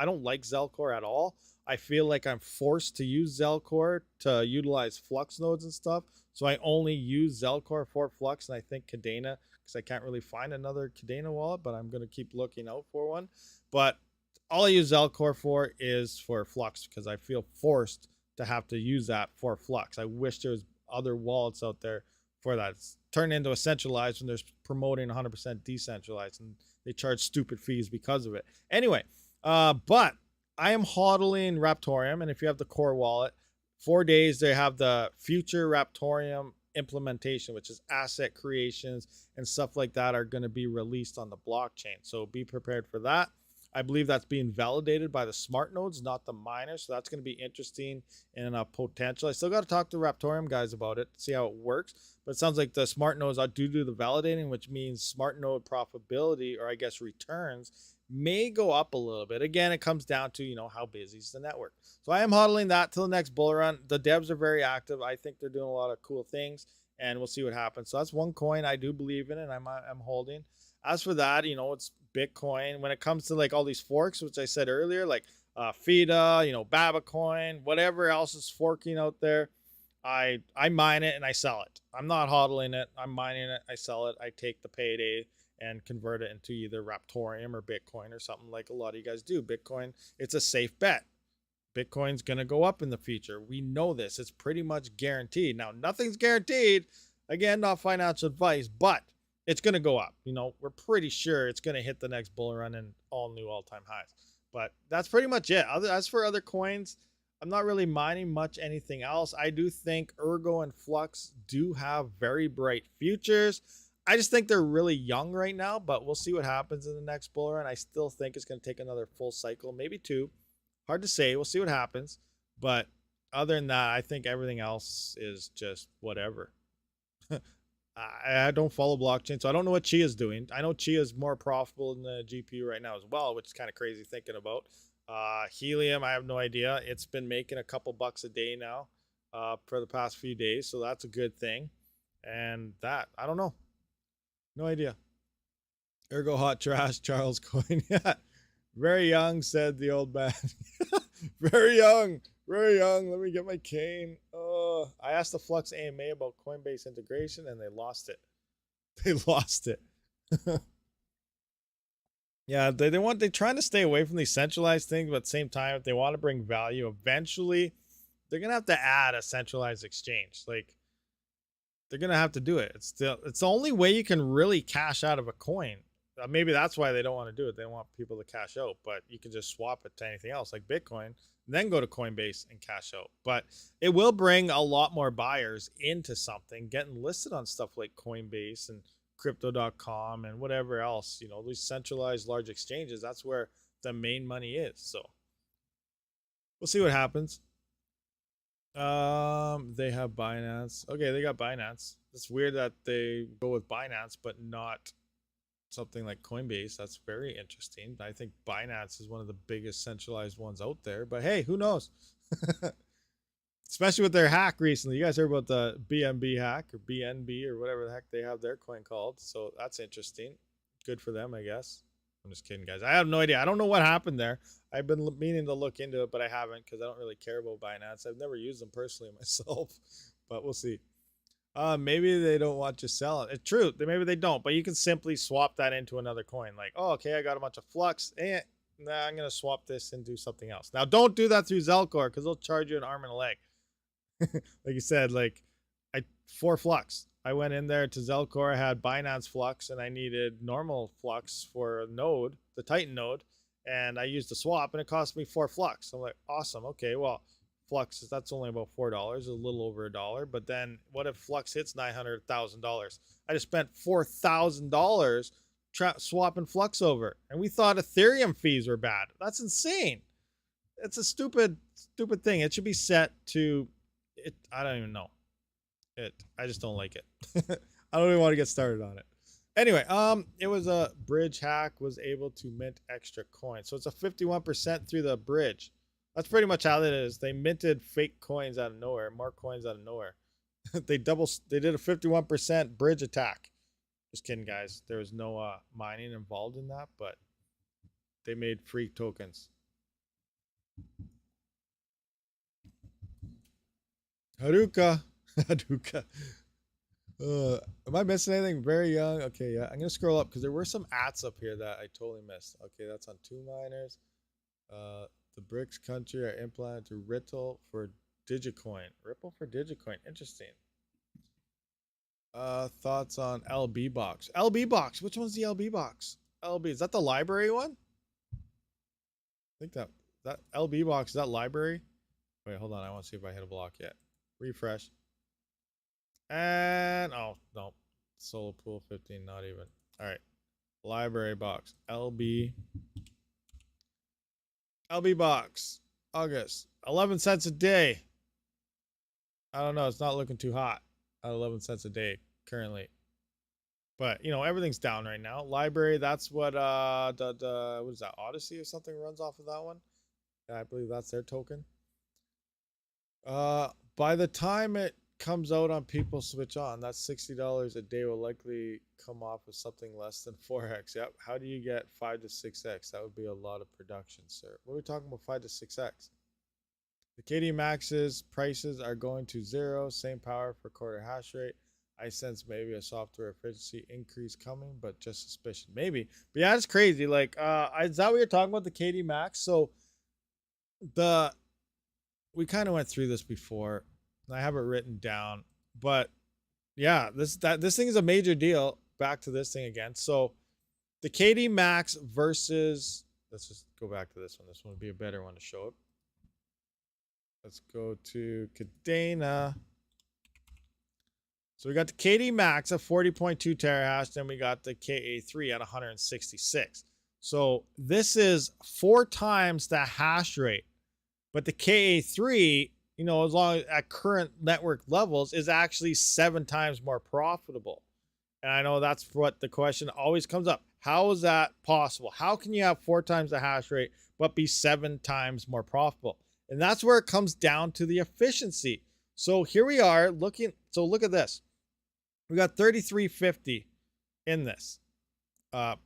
don't like Zelcore at all. I feel like I'm forced to use Zelcore to utilize Flux nodes and stuff. So I only use Zelcore for Flux, and I think Cadena, because I can't really find another Cadena wallet, but I'm going to keep looking out for one. But all I use Zelcore for is for Flux, because I feel forced to have to use that for Flux. I wish there was other wallets out there for that. It's turned into a centralized when they're promoting 100% decentralized, and they charge stupid fees because of it. Anyway, but I am hodling Raptorium, and if you have the core wallet, 4 days they have the future Raptorium implementation, which is asset creations and stuff like that, are going to be released on the blockchain. So be prepared for that. I believe that's being validated by the smart nodes, not the miners. So that's going to be interesting and potential. I still got to talk to Raptorium guys about it, see how it works. But it sounds like the smart nodes do the validating, which means smart node profitability, or I guess returns, may go up a little bit. Again, it comes down to, how busy is the network. So I am hodling that till the next bull run. The devs are very active. I think they're doing a lot of cool things, and we'll see what happens. So that's one coin I do believe in, and I'm holding. As for that, it's Bitcoin. When it comes to like all these forks, which I said earlier, like FIDA, Babacoin, whatever else is forking out there, I mine it and I sell it. I'm not hodling it. I'm mining it. I sell it. I take the payday and convert it into either Raptorium or Bitcoin or something like a lot of you guys do. Bitcoin, it's a safe bet. Bitcoin's going to go up in the future. We know this. It's pretty much guaranteed. Now, nothing's guaranteed. Again, not financial advice, but it's going to go up. We're pretty sure it's going to hit the next bull run and all new all-time highs. But that's pretty much it. As for other coins, I'm not really mining much anything else. I do think ERGO and FLUX do have very bright futures. I just think they're really young right now, but we'll see what happens in the next bull run. I still think it's going to take another full cycle, maybe 2. Hard to say. We'll see what happens. But other than that, I think everything else is just whatever. I don't follow blockchain, so I don't know what Chia is doing. I know Chia is more profitable than the GPU right now as well, which is kind of crazy thinking about. Helium, I have no idea. It's been making a couple bucks a day now for the past few days, so that's a good thing. And that, I don't know. No idea. Ergo hot trash, Charles Coin. Yeah. Very young, said the old man. Very young. Very young. Let me get my cane. I asked the Flux AMA about Coinbase integration, and they lost it. They lost it. Yeah, they're trying to stay away from these centralized things, but at the same time, if they want to bring value, eventually they're gonna have to add a centralized exchange. Like, they're gonna have to do it. It's the only way you can really cash out of a coin. Maybe that's why they don't want to do it. They don't want people to cash out, but you can just swap it to anything else like Bitcoin, then go to Coinbase and cash out. But it will bring a lot more buyers into something, getting listed on stuff like Coinbase and crypto.com and whatever else, these centralized large exchanges. That's where the main money is. So we'll see what happens. They have Binance. Okay, they got Binance. It's weird that they go with Binance, but not something like Coinbase. That's very interesting. I think Binance is one of the biggest centralized ones out there, but hey, who knows? Especially with their hack recently. You guys heard about the BNB hack or BNB or whatever the heck they have their coin called. So that's interesting. Good for them, I guess. I'm just kidding, guys. I have no idea. I don't know what happened there. I've been meaning to look into it, but I haven't because I don't really care about Binance. I've never used them personally myself, but we'll see. Maybe they don't want you selling. It's true. Maybe they don't, but you can simply swap that into another coin. Like, oh, okay, I got a bunch of FLUX. Nah, I'm going to swap this and do something else. Now, don't do that through Zelcore because they'll charge you an arm and a leg. Like you said, like, 4 FLUX. I went in there to Zelcore. I had Binance FLUX, and I needed normal FLUX for a node, the Titan node, and I used the swap, and it cost me 4 FLUX. I'm like, awesome. Okay, well, FLUX, that's only about $4, a little over $1. But then what if FLUX hits $900,000? I just spent $4,000 swapping FLUX over, and we thought Ethereum fees were bad. That's insane. It's a stupid thing. It should be set to it. I don't even know. I just don't like it. I don't even want to get started on it. Anyway, it was a bridge hack, was able to mint extra coins. So it's a 51% through the bridge. That's pretty much how it is. They minted fake coins out of nowhere, more coins out of nowhere. They did a 51% bridge attack. Just kidding, guys. There was no mining involved in that, but they made free tokens. Haruka. Haruka. Am I missing anything? Very young. Okay, yeah. I'm gonna scroll up because there were some ads up here that I totally missed. Okay, that's on 2 miners. The BRICS country are implemented to Ripple for Digicoin. Ripple for Digicoin. Interesting. Thoughts on LB box. LB box. Which one's the LB box? LB, is that the library one? I think that LB box, is that library? Wait, hold on. I want to see if I hit a block yet. Refresh. And oh no, solo pool 15, not even. All right, library box, LB box, August, 11 cents a day. I don't know, it's not looking too hot at 11 cents a day currently, but you know, everything's down right now. Library, that's what what is that, Odyssey or something runs off of that one. Yeah, I believe that's their token. By the time it comes out on people switch on, that's $60 a day will likely come off with something less than 4x. Yep. How do you get 5 to 6x? That would be a lot of production, sir. What are we talking about? 5 to 6x. The KD maxes prices are going to 0. Same power for quarter hash rate. I sense maybe a software efficiency increase coming, but just suspicion. Maybe. But yeah, it's crazy. Like, is that what you're talking about, the KD max? So we kind of went through this before. I have it written down, but yeah, this thing is a major deal. Back to this thing again. So the KD max versus, let's just go back to this one. This one would be a better one to show it. Let's go to Cadena. So we got the KD max at 40.2 terahash. Then we got the KA3 at 166. So this is 4 times the hash rate, but the KA3, you know, as long as at current network levels, is actually 7 times more profitable. And I know that's what the question always comes up. How is that possible? How can you have 4 times the hash rate but be 7 times more profitable? And that's where it comes down to the efficiency. So here we are looking. So look at this. We got 3350 in this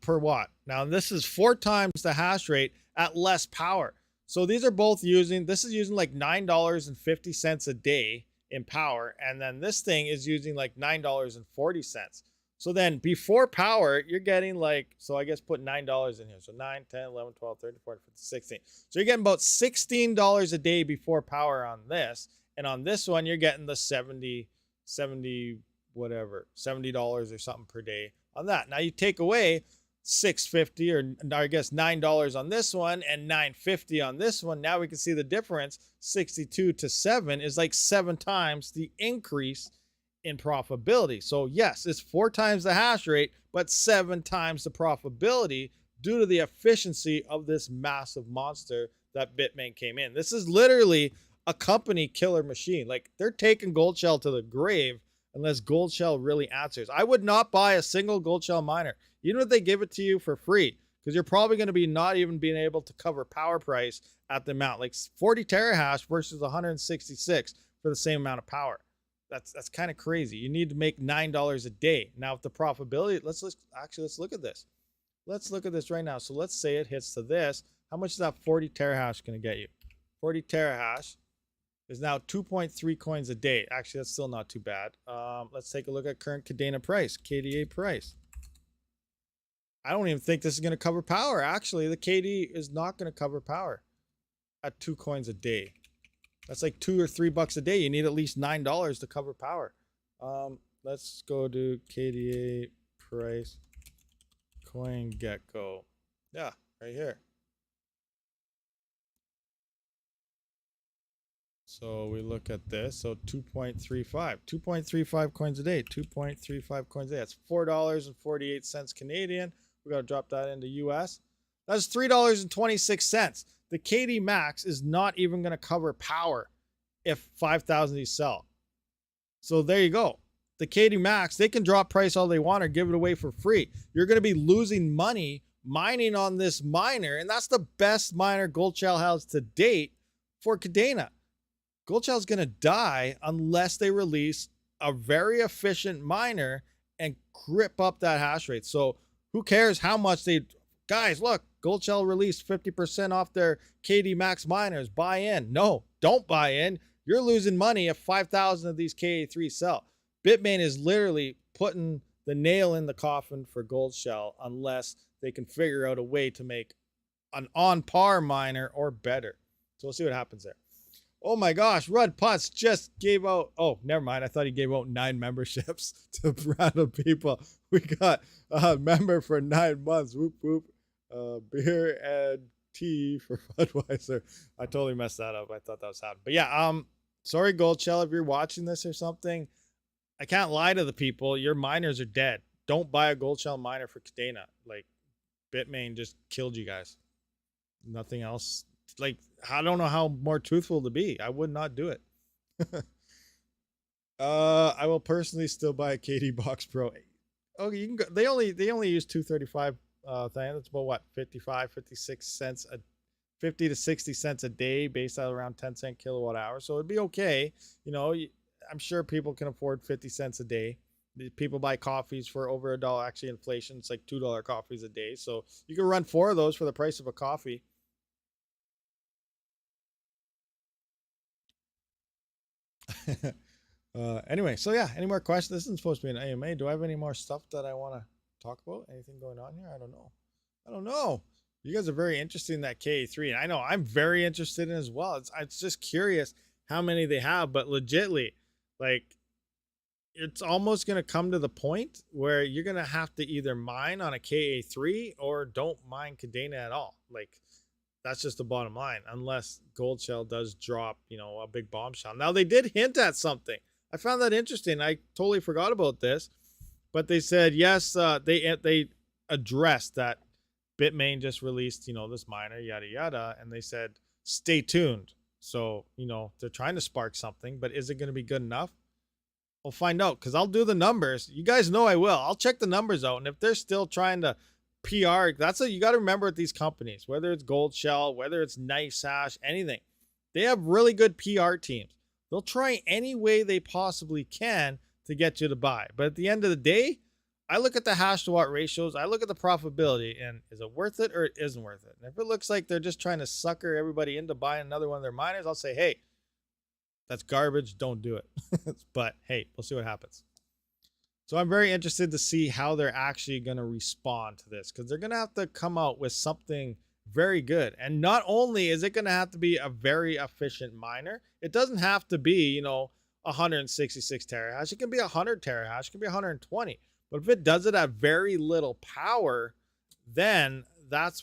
per watt. Now this is 4 times the hash rate at less power. So these are both using, this is using like $9.50 a day in power. And then this thing is using like $9.40. So then before power, you're getting like, so I guess put $9 in here. So 9, 10, 11, 12, 13, 14, 15, 16. So you're getting about $16 a day before power on this. And on this one, you're getting the 70, whatever, $70 or something per day on that. Now you take away $6.50 or I guess $9 on this one and $9.50 on this one. Now we can see the difference. 62 to 7 is like 7 times the increase in profitability. So yes, it's 4 times the hash rate, but 7 times the profitability due to the efficiency of this massive monster that Bitmain came in. This is literally a company killer machine. Like, they're taking Gold Shell to the grave unless Gold Shell really answers. I would not buy a single Gold Shell miner, even if they give it to you for free, because you're probably going to be not even being able to cover power price at the amount. Like 40 terahash versus 166 for the same amount of power. That's kind of crazy. You need to make $9 a day. Now, if the profitability, let's look at this. Let's look at this right now. So let's say it hits to this. How much is that 40 terahash going to get you? 40 terahash is now 2.3 coins a day. Actually, that's still not too bad. Let's take a look at current Kadena price, KDA price. I don't even think this is going to cover power. Actually, the KD is not going to cover power at 2 coins a day. That's like $2 or $3 a day. You need at least $9 to cover power. Let's go to KDA price, CoinGecko. Yeah, right here. So we look at this. So 2.35 coins a day. 2.35 coins a day. That's $4.48 Canadian. We got to drop that into US. That's $3.26. The KD Max is not even going to cover power if 5,000 of these sell. So there you go. The KD Max, they can drop price all they want or give it away for free. You're going to be losing money mining on this miner, and that's the best miner Gold Shell has to date for Kadena. Gold Shell is going to die unless they release a very efficient miner and grip up that hash rate. So who cares how much they... Guys, look, Gold Shell released 50% off their KD Max miners. Buy in. No, don't buy in. You're losing money if 5,000 of these KA3 sell. Bitmain is literally putting the nail in the coffin for Gold Shell unless they can figure out a way to make an on-par miner or better. So we'll see what happens there. Oh my gosh, Rud Putz just gave out... Oh, never mind. I thought he gave out 9 memberships to random people. We got a member for 9 months. Whoop, whoop. Beer and tea for Budweiser. I totally messed that up. I thought that was happening. But yeah, sorry, Gold Shell, if you're watching this or something. I can't lie to the people. Your miners are dead. Don't buy a Gold Shell miner for Kadena. Like, Bitmain just killed you guys. Nothing else. Like, I don't know how more truthful to be. I would not do it. I will personally still buy a KD Box Pro. Okay, you can go. They only use 235 thing. That's about what, 55, 56 cents, 50 to 60 cents a day based out around 10 cent kilowatt hour. So it'd be okay. You know, I'm sure people can afford 50 cents a day. People buy coffees for over $1. Actually, inflation, it's like $2 coffees a day. So you can run 4 of those for the price of a coffee. Anyway, so yeah, any more questions? This isn't supposed to be an AMA. Do I have any more stuff that I want to talk about? Anything going on here? I don't know. You guys are very interested in that KA3, and I know I'm very interested in as well. It's just curious how many they have, but legitly, like, it's almost going to come to the point where you're going to have to either mine on a KA3 or don't mine Kadena at all. Like, that's just the bottom line, unless Gold Shell does drop, you know, a big bombshell. Now, they did hint at something. I found that interesting. I totally forgot about this, but they said, yes, they addressed that Bitmain just released, you know, this miner, yada, yada. And they said, stay tuned. So, you know, they're trying to spark something, but is it going to be good enough? We'll find out, because I'll do the numbers. You guys know I will. I'll check the numbers out. And if they're still trying to PR, that's what you got to remember with these companies, whether it's Gold Shell, whether it's NiceHash, anything. They have really good PR teams. They'll try any way they possibly can to get you to buy. But at the end of the day, I look at the hash to watt ratios. I look at the profitability, and is it worth it or it isn't worth it? And if it looks like they're just trying to sucker everybody into buying another one of their miners, I'll say, hey, that's garbage. Don't do it. But hey, we'll see what happens. So I'm very interested to see how they're actually going to respond to this, because they're going to have to come out with something very good. And not only is it going to have to be a very efficient miner, it doesn't have to be, you know, 166 terahash. It can be 100 terahash. It can be 120. But if it does it at very little power, then that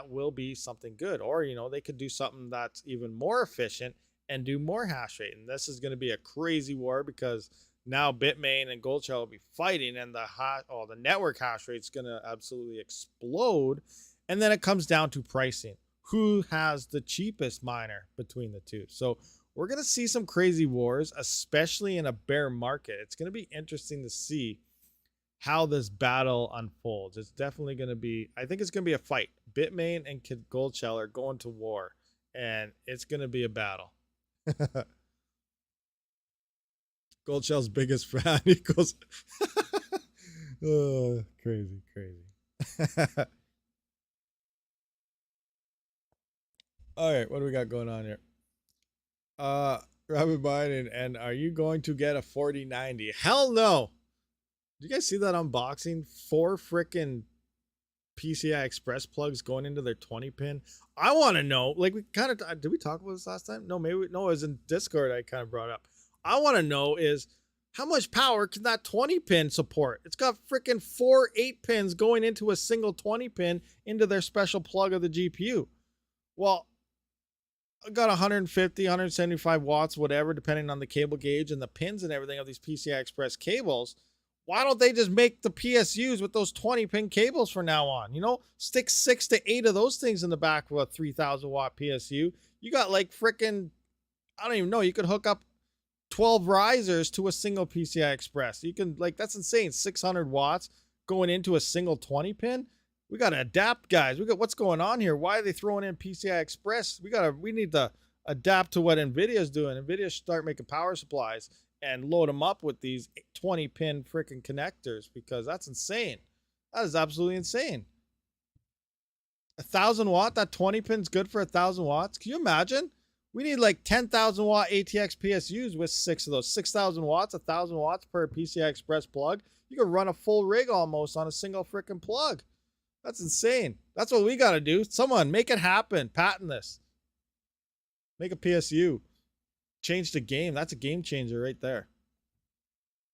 will be something good. Or, you know, they could do something that's even more efficient and do more hash rate. And this is going to be a crazy war, because now Bitmain and Goldshell will be fighting, and the network hash rate is going to absolutely explode. And then it comes down to pricing. Who has the cheapest miner between the two? So we're going to see some crazy wars, especially in a bear market. It's going to be interesting to see how this battle unfolds. It's definitely going to be, I think it's going to be a fight. Bitmain and Goldshell are going to war, and it's going to be a battle. Goldshell's biggest fan equals. Oh, crazy. All right, what do we got going on here? Rabid mining, and are you going to get a 4090? Hell no. Did you guys see that unboxing? 4 freaking PCI Express plugs going into their 20 pin. I want to know, like, we kind of, did we talk about this last time? No, maybe, no, it was in Discord I kind of brought up. I want to know is how much power can that 20 pin support? It's got freaking 4 8 pins going into a single 20 pin into their special plug of the GPU. Well, I got 150, 175 watts, whatever, depending on the cable gauge and the pins and everything of these PCI Express cables. Why don't they just make the PSUs with those 20 pin cables from now on? You know, stick 6 to 8 of those things in the back of a 3,000 watt PSU. You got like freaking, I don't even know, you could hook up 12 risers to a single PCI Express. You can, like, that's insane. 600 watts going into a single 20 pin. We got to adapt, guys. We got, what's going on here? Why are they throwing in PCI Express? We need to adapt to what NVIDIA's doing. NVIDIA should start making power supplies and load them up with these 20 pin freaking connectors, because that's insane. That is absolutely insane. 1,000 watt, that 20 pin's good for 1,000 watts. Can you imagine? We need like 10,000 watt ATX PSUs with 6 of those. 6,000 watts, 1,000 watts per PCI Express plug. You could run a full rig almost on a single freaking plug. That's insane. That's what we got to do. Someone make it happen. Patent this. Make a PSU. Change the game. That's a game changer right there.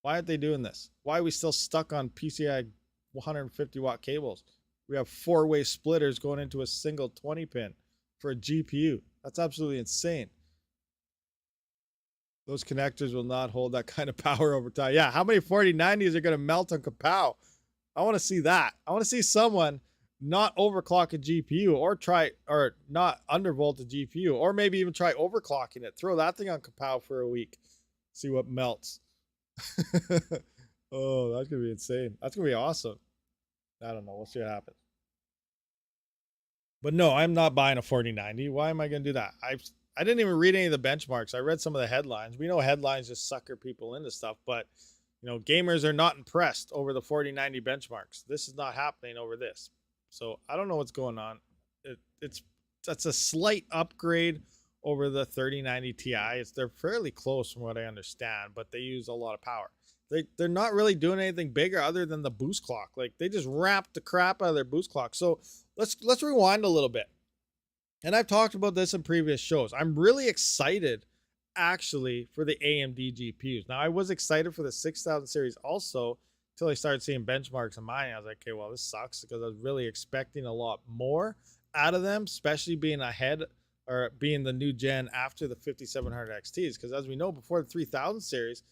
Why aren't they doing this? Why are we still stuck on PCI 150 watt cables? We have 4-way splitters going into a single 20 pin for a GPU. That's absolutely insane. Those connectors will not hold that kind of power over time. Yeah, how many 4090s are going to melt on Kapow? I want to see that. I want to see someone not overclock a GPU or not undervolt a GPU, or maybe even try overclocking it. Throw that thing on Kapow for a week. See what melts. Oh, that's going to be insane. That's going to be awesome. I don't know. We'll see what happens. But no, I'm not buying a 4090. Why am I going to do that? I didn't even read any of the benchmarks. I read some of the headlines. We know headlines just sucker people into stuff, but you know, gamers are not impressed over the 4090 benchmarks. This is not happening over this. So I don't know what's going on. That's a slight upgrade over the 3090 Ti. They're fairly close from what I understand, but they use a lot of power. They're not really doing anything bigger other than the boost clock. Like, they just wrapped the crap out of their boost clock. So let's rewind a little bit. And I've talked about this in previous shows. I'm really excited actually for the AMD GPUs. Now, I was excited for the 6000 series also until I started seeing benchmarks in mine. I was like, okay, well, this sucks, because I was really expecting a lot more out of them, especially being ahead or being the new gen after the 5700 XTs. Because as we know, before the 3000 series,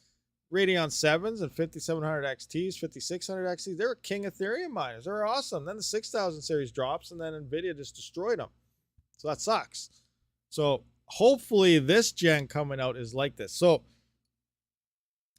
Radeon 7s and 5700 XTs, 5600 XTs, they were king Ethereum miners. They were awesome. Then the 6000 series drops, and then NVIDIA just destroyed them. So that sucks. So hopefully this gen coming out is like this. So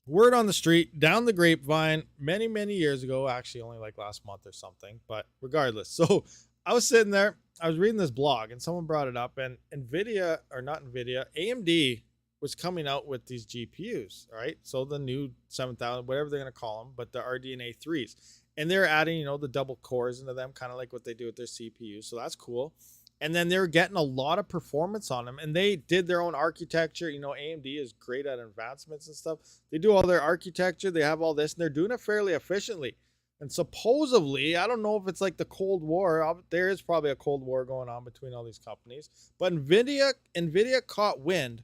word on the street, down the grapevine, many, many years ago, actually only like last month or something, but regardless. So I was sitting there, I was reading this blog, and someone brought it up, and NVIDIA, or not NVIDIA, AMD was coming out with these GPUs, right? So the new 7000, whatever they're going to call them, but the RDNA 3s. And they're adding, you know, the double cores into them, kind of like what they do with their CPUs. So that's cool. And then they were getting a lot of performance on them, and they did their own architecture. You know, AMD is great at advancements and stuff. They do all their architecture. They have all this, and they're doing it fairly efficiently. And supposedly, I don't know if it's like the Cold War. There is probably a Cold War going on between all these companies. But NVIDIA caught wind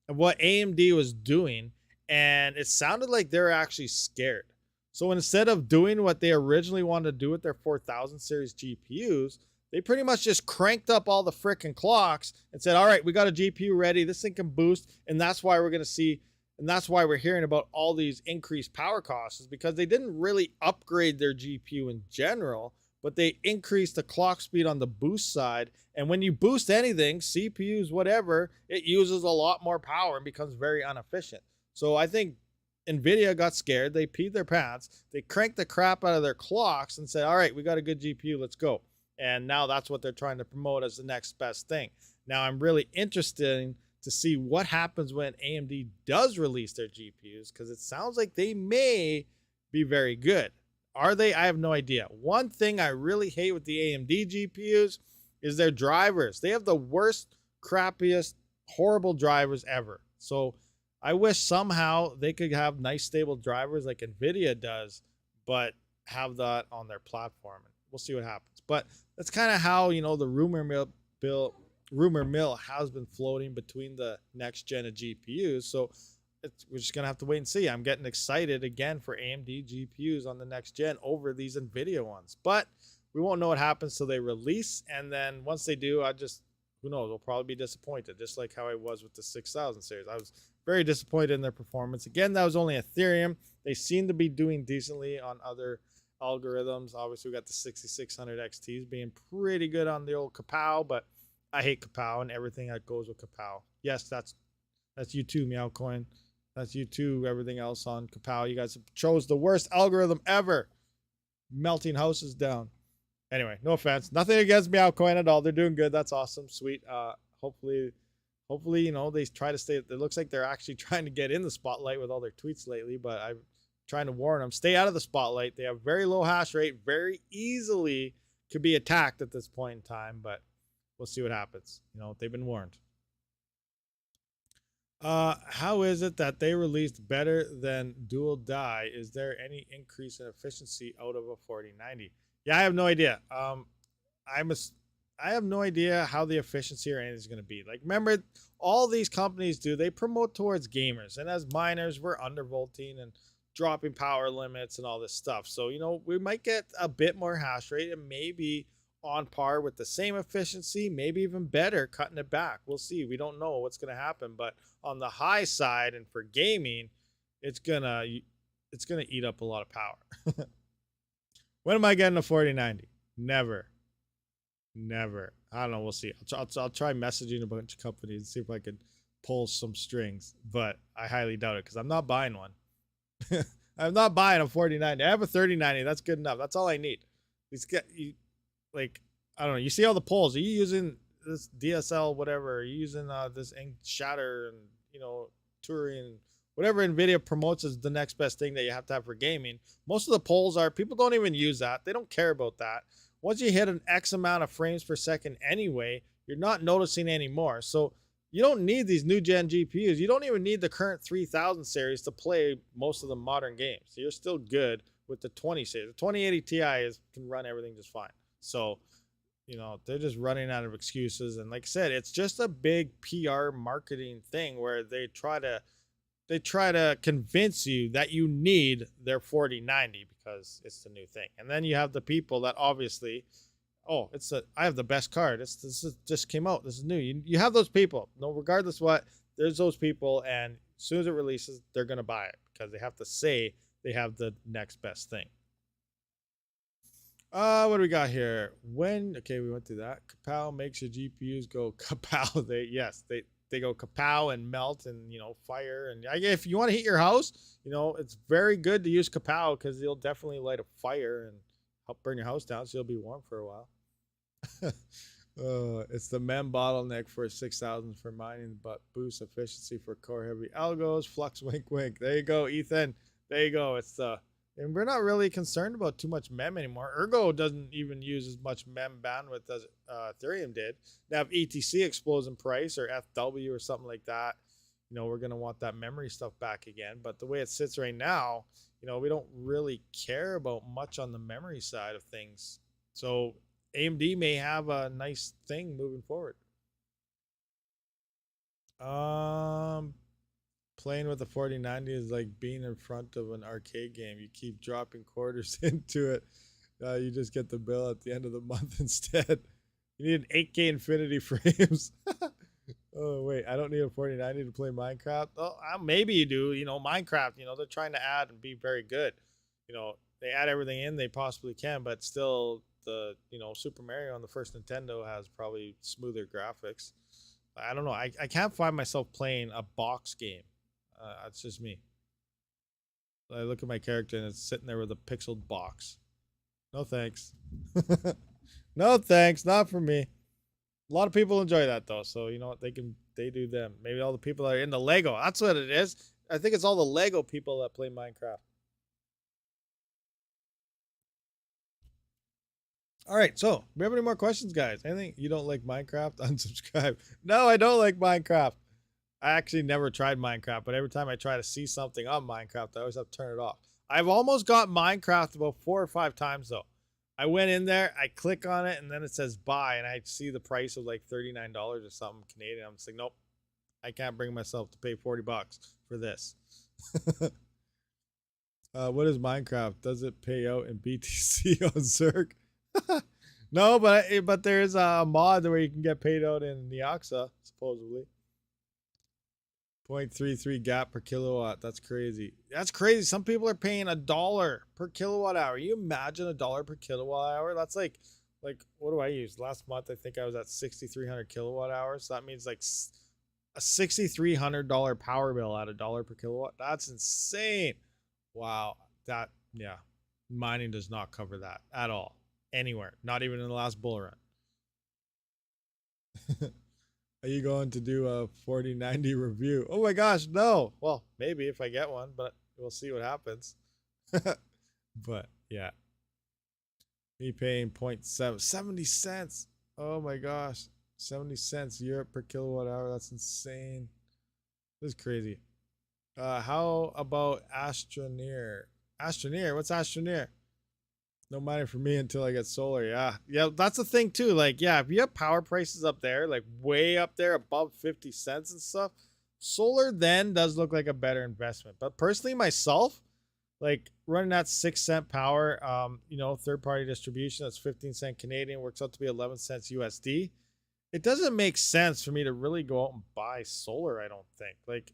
of what AMD was doing, and it sounded like they're actually scared. So instead of doing what they originally wanted to do with their 4000 series GPUs, they pretty much just cranked up all the freaking clocks and said, all right, we got a GPU ready. This thing can boost. And that's why we're going to see And that's why we're hearing about all these increased power costs, is because they didn't really upgrade their GPU in general, but they increased the clock speed on the boost side. And when you boost anything, CPUs, whatever, it uses a lot more power and becomes very inefficient. So I think NVIDIA got scared. They peed their pants. They cranked the crap out of their clocks and said, all right, we got a good GPU. Let's go. And now that's what they're trying to promote as the next best thing. Now I'm really interested to see what happens when AMD does release their GPUs, because it sounds like they may be very good. Are they? I have no idea. One thing I really hate with the AMD GPUs is their drivers. They have the worst, crappiest, horrible drivers ever. So I wish somehow they could have nice, stable drivers like NVIDIA does, but have that on their platform. We'll see what happens. But that's kind of how, the rumor mill has been floating between the next gen of GPUs. So we're just going to have to wait and see. I'm getting excited again for AMD GPUs on the next gen over these NVIDIA ones. But we won't know what happens till they release. And then once they do, who knows, I'll probably be disappointed, just like how I was with the 6000 series. I was very disappointed in their performance. Again, that was only Ethereum. They seem to be doing decently on other algorithms. Obviously, we got the 6600 XTs being pretty good on the old Kapow, but I hate Kapow and everything that goes with Kapow. Yes, that's you too, Meowcoin. That's you too, everything else on Kapow. You guys chose the worst algorithm ever. Melting houses down. Anyway, no offense. Nothing against Meowcoin at all. They're doing good. That's awesome. Sweet. Hopefully, they try to stay. It looks like they're actually trying to get in the spotlight with all their tweets lately, but I'm trying to warn them. Stay out of the spotlight. They have very low hash rate, very easily could be attacked at this point in time, but we'll see what happens. They've been warned. How is it that they released better than dual die? Is there any increase in efficiency out of a 4090? Yeah, I have no idea. I have no idea how the efficiency or anything is going to be. Like, remember, all these companies they promote towards gamers, and as miners, we're undervolting and dropping power limits and all this stuff. So, we might get a bit more hash rate and maybe on par with the same efficiency, maybe even better, cutting it back. We'll see. We don't know what's going to happen, but on the high side and for gaming, it's gonna eat up a lot of power. When am I getting a 4090? Never. I don't know. We'll see. I'll try messaging a bunch of companies and see if I can pull some strings, but I highly doubt it because I'm not buying one. I'm not buying a 4090. I have a 3090. That's good enough. That's all I need. I don't know. You see all the polls. Are you using this DSL, whatever? Are you using this ink shatter and, Turing, whatever NVIDIA promotes as the next best thing that you have to have for gaming? Most of the polls are, people don't even use that. They don't care about that. Once you hit an X amount of frames per second anyway, you're not noticing anymore. So you don't need these new gen GPUs. You don't even need the current 3000 series to play most of the modern games. So you're still good with the 20 series. The 2080 Ti can run everything just fine. So, they're just running out of excuses. And like I said, it's just a big PR marketing thing where they try to convince you that you need their 4090 because it's the new thing. And then you have the people that obviously, I have the best card. This just came out. This is new. You have those people. No, regardless what, there's those people, and as soon as it releases, they're gonna buy it because they have to say they have the next best thing. What do we got here? Okay, we went through that. Kapow makes your GPUs go kapow. They go kapow and melt and, fire. And if you want to heat your house, it's very good to use kapow because you'll definitely light a fire and help burn your house down so you'll be warm for a while. It's the MEM bottleneck for 6000 for mining, but boost efficiency for core heavy algos. Flux, wink, wink. There you go, Ethan. There you go. And we're not really concerned about too much MEM anymore. ERGO doesn't even use as much MEM bandwidth as Ethereum did. Now, if ETC explodes in price or FW or something like that, we're going to want that memory stuff back again. But the way it sits right now, we don't really care about much on the memory side of things. So AMD may have a nice thing moving forward. Playing with the 4090 is like being in front of an arcade game. You keep dropping quarters into it. You just get the bill at the end of the month instead. You need an 8K infinity frames. Oh wait, I don't need a 4090 to play Minecraft. Oh, maybe you do. Minecraft. They're trying to add and be very good. They add everything in they possibly can, but still, the Super Mario on the first Nintendo has probably smoother graphics. I don't know. I can't find myself playing a box game. That's just me. I look at my character and it's sitting there with a pixeled box. No thanks. No thanks, not for me. A lot of people enjoy that though, so you know what, they do them. Maybe all the people that are into Lego. That's what it is. I think it's all the Lego people that play Minecraft. All right, so we have any more questions, guys? Anything you don't like Minecraft? Unsubscribe. No, I don't like Minecraft. I actually never tried Minecraft, but every time I try to see something on Minecraft, I always have to turn it off. I've almost got Minecraft about 4 or 5 times though. I went in there, I click on it, and then it says buy, and I see the price of like $39 or something Canadian. I'm just like, nope, I can't bring myself to pay 40 bucks for this. What is Minecraft? Does it pay out in BTC on Zerg? No, but there's a mod where you can get paid out in Neoxa, supposedly. 0.33 gap per kilowatt. That's crazy. That's crazy. Some people are paying $1 per kilowatt hour. You imagine $1 per kilowatt hour? That's like what do I use? Last month I think I was at 6,300 kilowatt hours. So that means like a $6,300 power bill at $1 per kilowatt. That's insane. Wow. Yeah. Mining does not cover that at all. Anywhere. Not even in the last bull run. Are you going to do a 4090 review? Oh my gosh, no. Well, maybe if I get one, but we'll see what happens. But yeah. Me paying 0.7 70 cents. Oh my gosh. 70 cents Europe per kilowatt hour. That's insane. This is crazy. How about Astroneer? Astroneer? What's Astroneer? No money for me until I get solar. Yeah, that's the thing too. Like, yeah, if you have power prices up there, like way up there above 50 cents and stuff, solar then does look like a better investment. But personally, myself, like running that 6 cent power, third party distribution, that's 15 cent Canadian, works out to be 11 cents USD. It doesn't make sense for me to really go out and buy solar, I don't think. Like,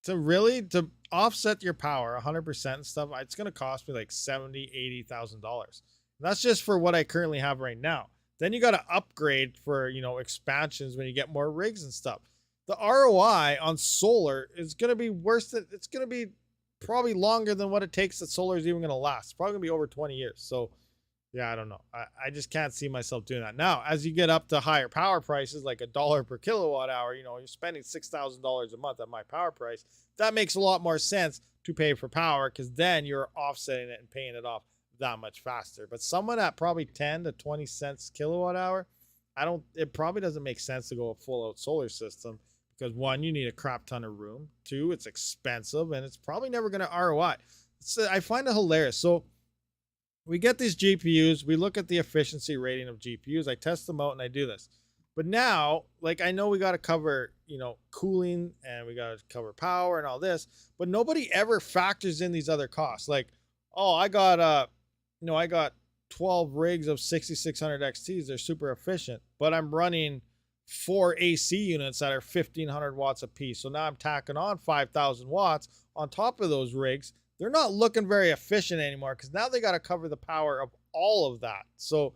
to offset your power 100% and stuff, it's going to cost me like $70,000-$80,000. That's just for what I currently have right now. Then you got to upgrade for expansions when you get more rigs and stuff. The ROI on solar is going to be worse than, it's going to be probably longer than what it takes that solar is even going to last. It's probably going to be over 20 years. So yeah, I don't know. I just can't see myself doing that. Now, as you get up to higher power prices, like $1 per kilowatt hour, you're spending $6,000 a month at my power price. That makes a lot more sense to pay for power, because then you're offsetting it and paying it off that much faster. But someone at probably 10 to 20 cents kilowatt hour, it probably doesn't make sense to go a full out solar system, because one, you need a crap ton of room. Two, it's expensive, and it's probably never going to ROI. I find it hilarious. So we get these GPUs, we look at the efficiency rating of GPUs, I test them out and I do this. But now, like, I know we got to cover, cooling, and we got to cover power and all this, but nobody ever factors in these other costs. Like, oh, I got 12 rigs of 6600 XTs, they're super efficient, but I'm running 4 AC units that are 1500 watts a piece. So now I'm tacking on 5000 watts on top of those rigs. They're not looking very efficient anymore, because now they got to cover the power of all of that. So,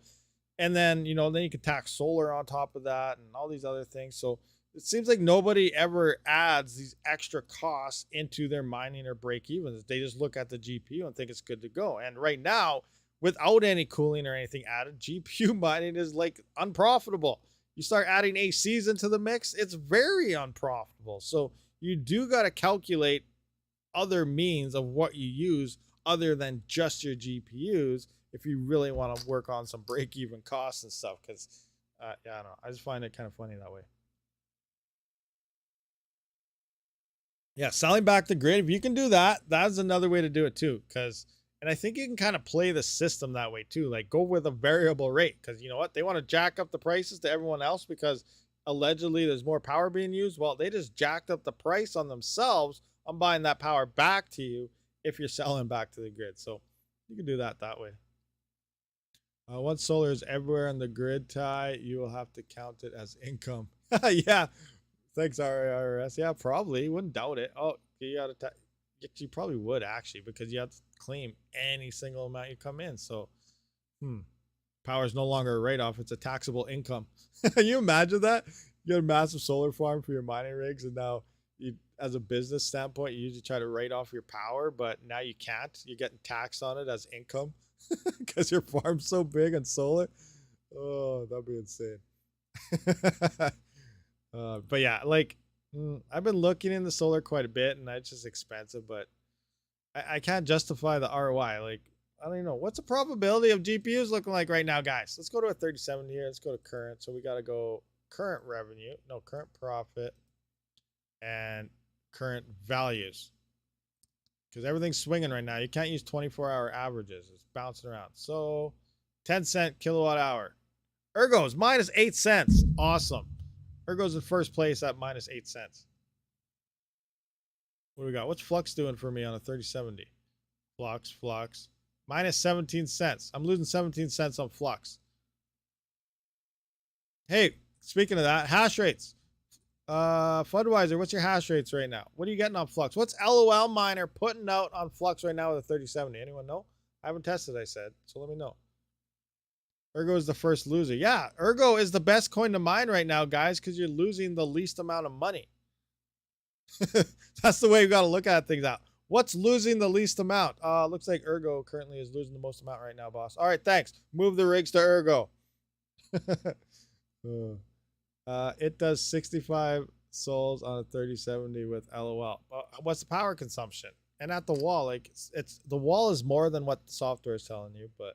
and then, then you can tack solar on top of that and all these other things. So it seems like nobody ever adds these extra costs into their mining or break evens. They just look at the GPU and think it's good to go. And right now, without any cooling or anything added, GPU mining is like unprofitable. You start adding ACs into the mix, it's very unprofitable. So you do got to calculate other means of what you use other than just your GPUs if you really want to work on some break-even costs and stuff. Because I don't know, I just find it kind of funny that way. Yeah, selling back the grid, if you can do that, that's another way to do it too. And I think you can kind of play the system that way too. Like, go with a variable rate, because you know what, they want to jack up the prices to everyone else because allegedly there's more power being used. Well, they just jacked up the price on themselves. I'm buying that power back to you if you're selling back to the grid. So you can do that way. Once solar is everywhere on the grid tie, you will have to count it as income. Yeah, Thanks, IRS. Yeah, probably. Wouldn't doubt it. Oh, you got to. You probably would actually, because you have to claim any single amount you come in. So, power is no longer a write-off; it's a taxable income. Can you imagine that? You got a massive solar farm for your mining rigs, and now you, as a business standpoint, you usually try to write off your power, but now you can't. You're getting taxed on it as income because your farm's so big on solar. Oh, that'd be insane. But yeah, like I've been looking into solar quite a bit, and it's just expensive. But I can't justify the ROI. Like I don't even know what's the probability of GPUs looking like right now, guys. Let's go to a 3070 here. Let's go to current. So we got to go current revenue, no current profit, and current values, because everything's swinging right now. You can't use 24-hour averages. It's bouncing around. So 10-cent kilowatt hour. ERGO's minus 8 cents. Awesome. ERGO's in first place at minus 8 cents. What do we got? What's Flux doing for me on a 3070? Flux. Minus 17 cents. I'm losing 17 cents on Flux. Hey, speaking of that, hash rates. Fudweiser, what's your hash rates right now? What are you getting on Flux? What's LOL miner putting out on Flux right now with a 3070? Anyone know? I haven't tested, I said, so let me know. ERGO is the first loser. Yeah, ERGO is the best coin to mine right now, guys, because you're losing the least amount of money. That's the way you got to look at things out. What's losing the least amount? Looks like ERGO currently is losing the most amount right now, boss. All right, thanks. Move the rigs to ERGO. It does 65 souls on a 3070 with LOL. What's the power consumption? And at the wall, like it's the wall is more than what the software is telling you, but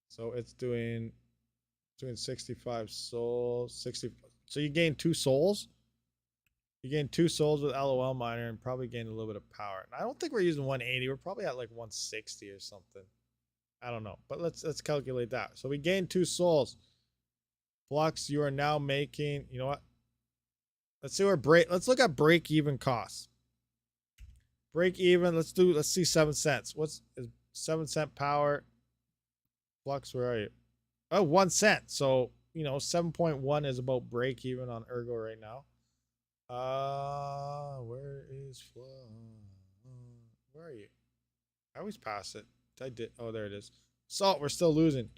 so it's doing 65 souls, 60. So you gain 2 souls. You gain 2 souls with LOL miner and probably gain a little bit of power. And I don't think we're using 180. We're probably at like 160 or something. I don't know, but let's calculate that. So we gain 2 souls. Flux, you are now making, you know what? Let's see where let's look at break even costs. Break even, let's see 7 cents. What's 7 cent power? Flux, where are you? Oh, 1 cent. So, 7.1 is about break even on ERGO right now. Where is Flux? Where are you? I always pass it. Oh, there it is. Salt, we're still losing.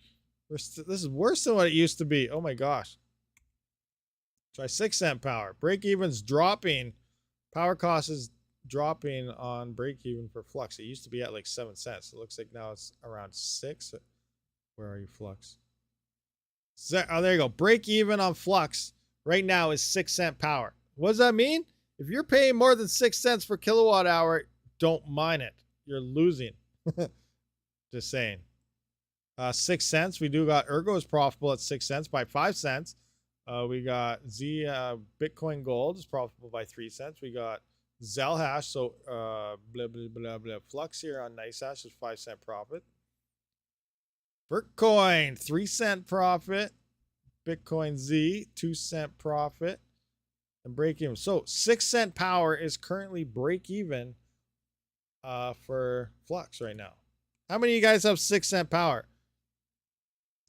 This is worse than what it used to be. Oh my gosh. Try 6 cent power. Break even's dropping. Power cost is dropping on break even for Flux. It used to be at like 7 cents. It looks like now it's around 6. Where are you, Flux? Oh, there you go. Break even on Flux right now is 6 cent power. What does that mean? If you're paying more than 6 cents per kilowatt hour, don't mine it. You're losing. Just saying. 6 cents. We do got ERGO is profitable at 6 cents by 5 cents. We got Bitcoin Gold is profitable by 3 cents. We got Zel Hash, so blah blah blah blah. Flux here on Nice Hash is 5 cent profit. Bitcoin 3 cent profit. Bitcoin Z 2 cent profit. And break even. So 6 cent power is currently break even for Flux right now. How many of you guys have 6 cent power?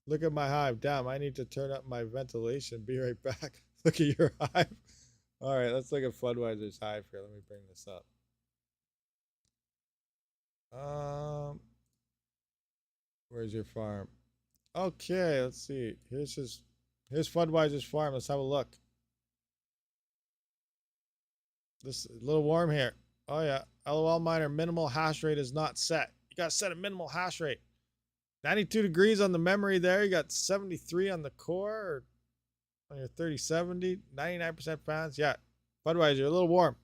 Look at my hive. Damn, I need to turn up my ventilation. Be right back. Look at your hive. All right, let's look at Floodweiser's hive here. Let me bring this up. Where's your farm? Okay, let's see. Here's Floodweiser's farm. Let's have a look. This is a little warm here. Oh yeah. LOL miner minimal hash rate is not set. You gotta set a minimal hash rate. 92 degrees on the memory there. You got 73 on the core or on your 3070. 99% fans. Yeah. Budweiser, a little warm.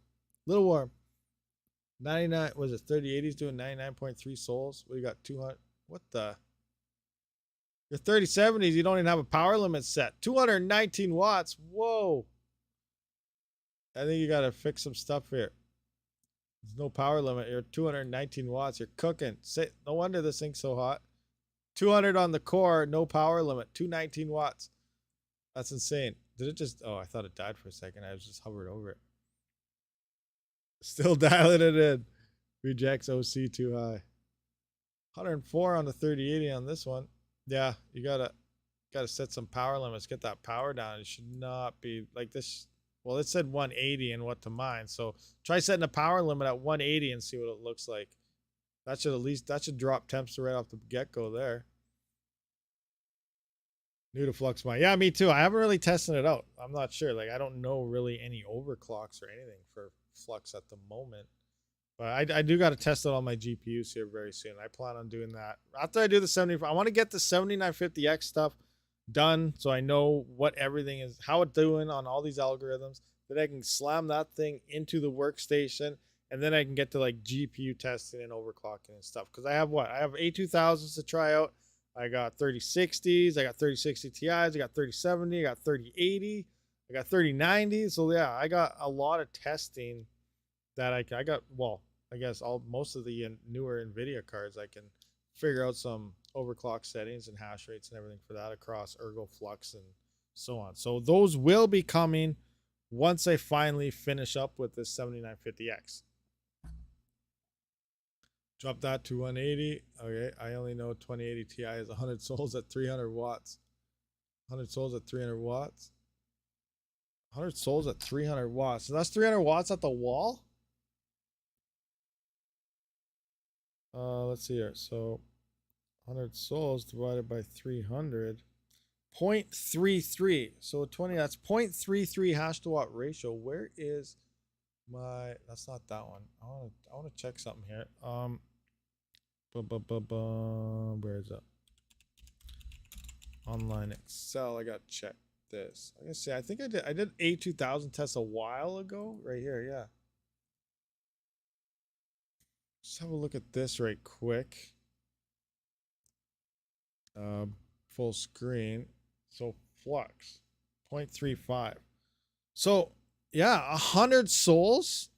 A little warm. 99, was it 3080's doing 99.3 souls? We got 200. What the? Your 3070s, you don't even have a power limit set. 219 watts. Whoa. I think you got to fix some stuff here. There's no power limit. You're 219 watts. You're cooking. No wonder this thing's so hot. 200 on the core, no power limit. 219 watts. That's insane. Did it just... Oh, I thought it died for a second. I was just hovered over it. Still dialing it in. Rejects OC too high. 104 on the 3080 on this one. Yeah, you gotta set some power limits. Get that power down. It should not be like this. Well, it said 180 and what to mine. So try setting a power limit at 180 and see what it looks like. That should drop temps right off the get-go there. New to Flux mine. Yeah, me too. I haven't really tested it out. I'm not sure. Like, I don't know really any overclocks or anything for Flux at the moment. But I do got to test out all my GPUs here very soon. I plan on doing that. After I do the 75, I want to get the 7950X stuff done so I know what everything is, how it's doing on all these algorithms. Then I can slam that thing into the workstation, and then I can get to like GPU testing and overclocking and stuff. Because I have what? I have A2000s to try out. I got 3060s, I got 3060 Ti's, I got 3070, I got 3080, I got 3090. So yeah, I got a lot of testing that I got. Well, I guess most of the newer NVIDIA cards, I can figure out some overclock settings and hash rates and everything for that across ERGO, FLUX, and so on. So those will be coming once I finally finish up with this 7950X. Drop that to 180. Okay, I only know 2080 Ti is 100 souls at 300 watts. 100 souls at 300 watts. 100 souls at 300 watts. So that's 300 watts at the wall? Let's see here. So 100 souls divided by 300. 0.33. So 20, that's 0.33 hash to watt ratio. Where is my, that's not that one. I want to check something here. Where is it? Online Excel. I got to check this. I guess, I think I did A2000 tests a while ago. Right here, yeah. Just have a look at this right quick. Full screen. So Flux 0.35. So yeah, 100 souls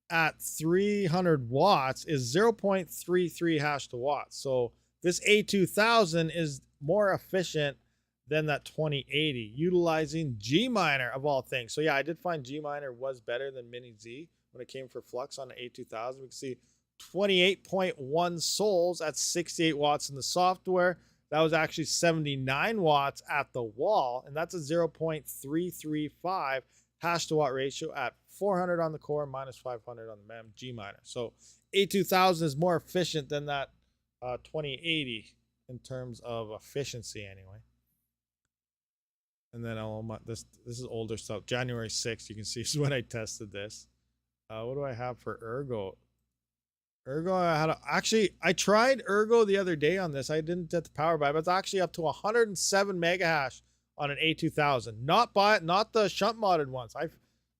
at 300 watts is 0.33 hash to watts. So this A2000 is more efficient than that 2080 utilizing Gminer of all things. So yeah, I did find Gminer was better than Mini Z when it came for Flux on the A2000. We can see 28.1 souls at 68 watts in the software. That was actually 79 watts at the wall, and that's a 0.335 hash to watt ratio at 400 on the core, minus 500 on the MEM Gminer. So A2000 is more efficient than that 2080 in terms of efficiency anyway. And then this is older stuff. January 6th, you can see is when I tested this. What do I have for ERGO? ERGO, I tried ERGO the other day on this. I didn't get the power buy, but it's actually up to 107 mega hash on an A2000. Not the shunt modded ones.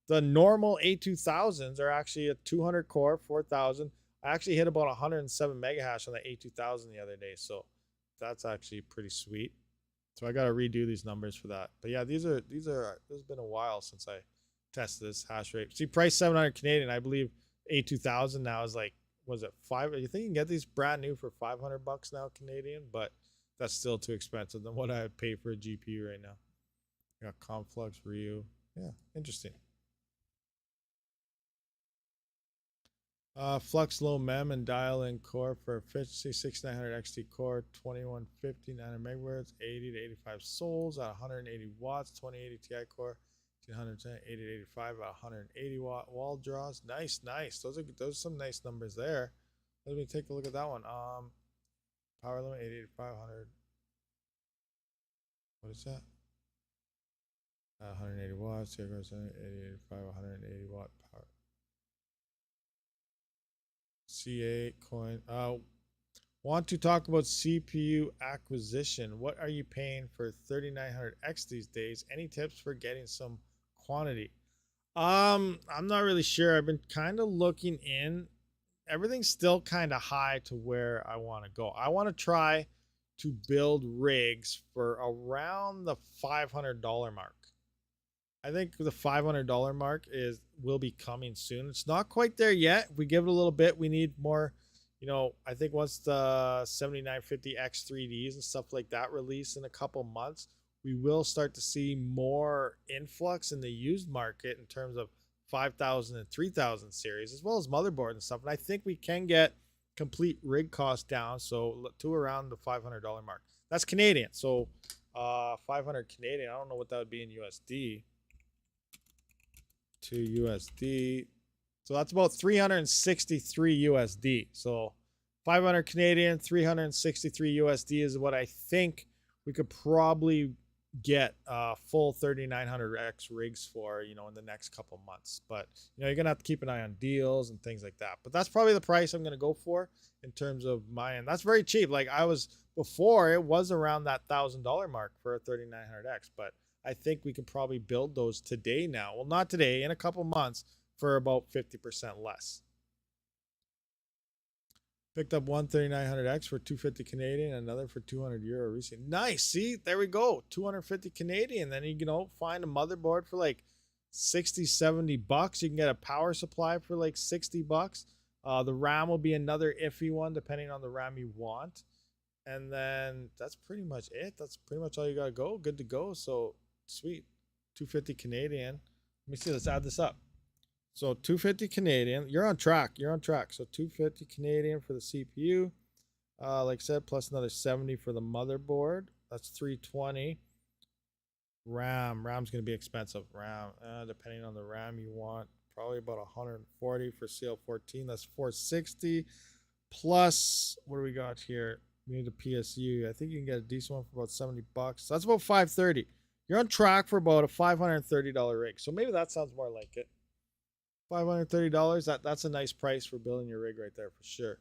The normal A2000s are actually a 200 core, 4000. I actually hit about 107 mega hash on the A2000 the other day, so that's actually pretty sweet. So I got to redo these numbers for that. But yeah, this has been a while since I tested this hash rate. See, price 700 Canadian. I believe A2000 now is like, was it $5? You think you can get these brand new for $500 now Canadian? But that's still too expensive than what I would pay for a GPU right now. I got Conflux, Ryu. Yeah, interesting. Flux low mem and dial in core for efficiency 6900 XT core 2150 900 megahertz 80 to 85 souls at 180 watts 2080 Ti core 1810 80 to 85 at 180 watt wall draws. Nice. Those are some nice numbers there. Let me take a look at that one. Power limit 80 to 500. What is that? 180 watts. Here goes 80 to 85 180 watt power. C8 coin. Want to talk about CPU acquisition. What are you paying for 3900X these days? Any tips for getting some quantity? I'm not really sure. I've been kind of looking in. Everything's still kind of high to where I want to go. I want to try to build rigs for around the $500 mark. I think the $500 mark will be coming soon. It's not quite there yet. If we give it a little bit, we need more. You know, I think once the 7950X 3Ds and stuff like that release in a couple months, we will start to see more influx in the used market in terms of 5000 and 3000 series, as well as motherboard and stuff. And I think we can get complete rig cost down, so to around the $500 mark. That's Canadian, so 500 Canadian. I don't know what that would be in USD. to USD. So that's about 363 USD. So 500 Canadian, 363 USD is what I think we could probably get full 3900X rigs for, you know, in the next couple months. But, you know, you're going to have to keep an eye on deals and things like that. But that's probably the price I'm going to go for in terms of my end. That's very cheap. Like I was before, it was around that $1,000 mark for a 3900X. But I think we could probably build those today now. Well, not today, in a couple months for about 50% less. Picked up one 3900X for 250 Canadian, another for 200 euro recently. Nice. See, there we go. 250 Canadian. Then you know, find a motherboard for like 60, 70 bucks. You can get a power supply for like 60 bucks. The RAM will be another iffy one depending on the RAM you want. And then that's pretty much it. That's pretty much all you got to go. Good to go. So sweet. 250 Canadian. Let me see. Let's add this up. So 250 Canadian, you're on track. You're on track. So 250 Canadian for the CPU. Like I said, plus another 70 for the motherboard. That's 320. Ram's going to be expensive. Depending on the RAM you want, probably about 140 for CL14. That's 460. Plus, what do we got here? We need a PSU. I think you can get a decent one for about 70 bucks. So that's about 530. You're on track for about a $530 rig. So maybe that sounds more like it. $530. That's a nice price for building your rig right there for sure.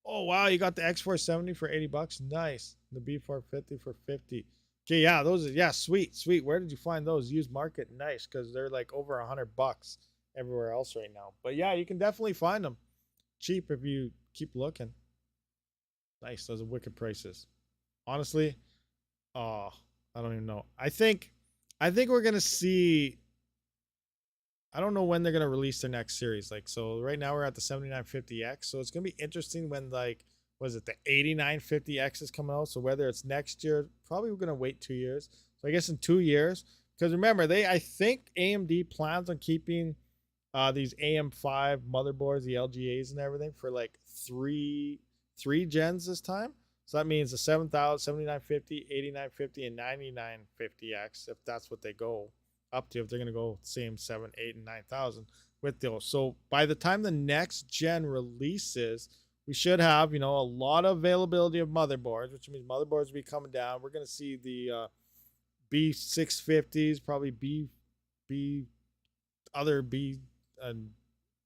Oh wow, you got the X470 for 80 bucks. Nice. The B450 for 50. Okay, yeah, those are, yeah, sweet. Where did you find those? Used market. Nice, because they're like over 100 bucks everywhere else right now. But yeah, you can definitely find them cheap if you keep looking. Nice. Those are wicked prices. Honestly, oh, I don't even know. I think we're gonna see. I don't know when they're gonna release their next series. Like, so right now we're at the 7950X. So it's gonna be interesting when, like, was it the 8950X is coming out? So whether it's next year, probably we're gonna wait 2 years. So I guess in 2 years, because remember, I think AMD plans on keeping these AM5 motherboards, the LGAs and everything, for like three gens this time. So that means the 7000, 7950, 8950, and 9950X, if that's what they go up to, if they're going to go same 7, 8, and 9000 with those. So by the time the next gen releases, we should have, you know, a lot of availability of motherboards, which means motherboards will be coming down. We're going to see the B650s, probably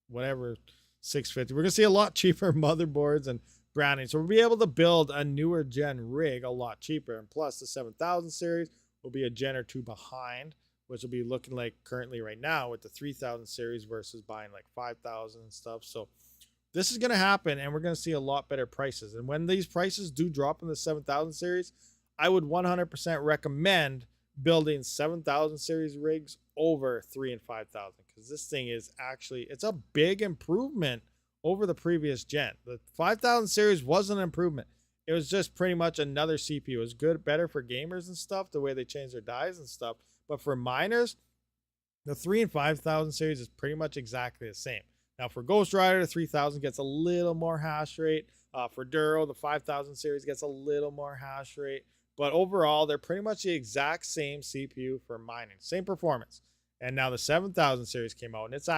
whatever 650. We're going to see a lot cheaper motherboards and branding. So we'll be able to build a newer gen rig a lot cheaper. And plus the 7000 series will be a gen or two behind, which will be looking like currently right now with the 3000 series versus buying like 5000 and stuff. So this is going to happen, and we're going to see a lot better prices. And when these prices do drop in the 7000 series, I would 100% recommend building 7000 series rigs over 3 and 5000, because this thing is actually, it's a big improvement over the previous gen. The 5000 series wasn't an improvement. It was just pretty much another CPU. It was good, better for gamers and stuff, the way they changed their dies and stuff. But for miners, the 3 and 5000 series is pretty much exactly the same. Now for Ghost Rider, the 3000 gets a little more hash rate. For Duro, the 5000 series gets a little more hash rate. But overall, they're pretty much the exact same CPU for mining. Same performance. And now the 7000 series came out, and it's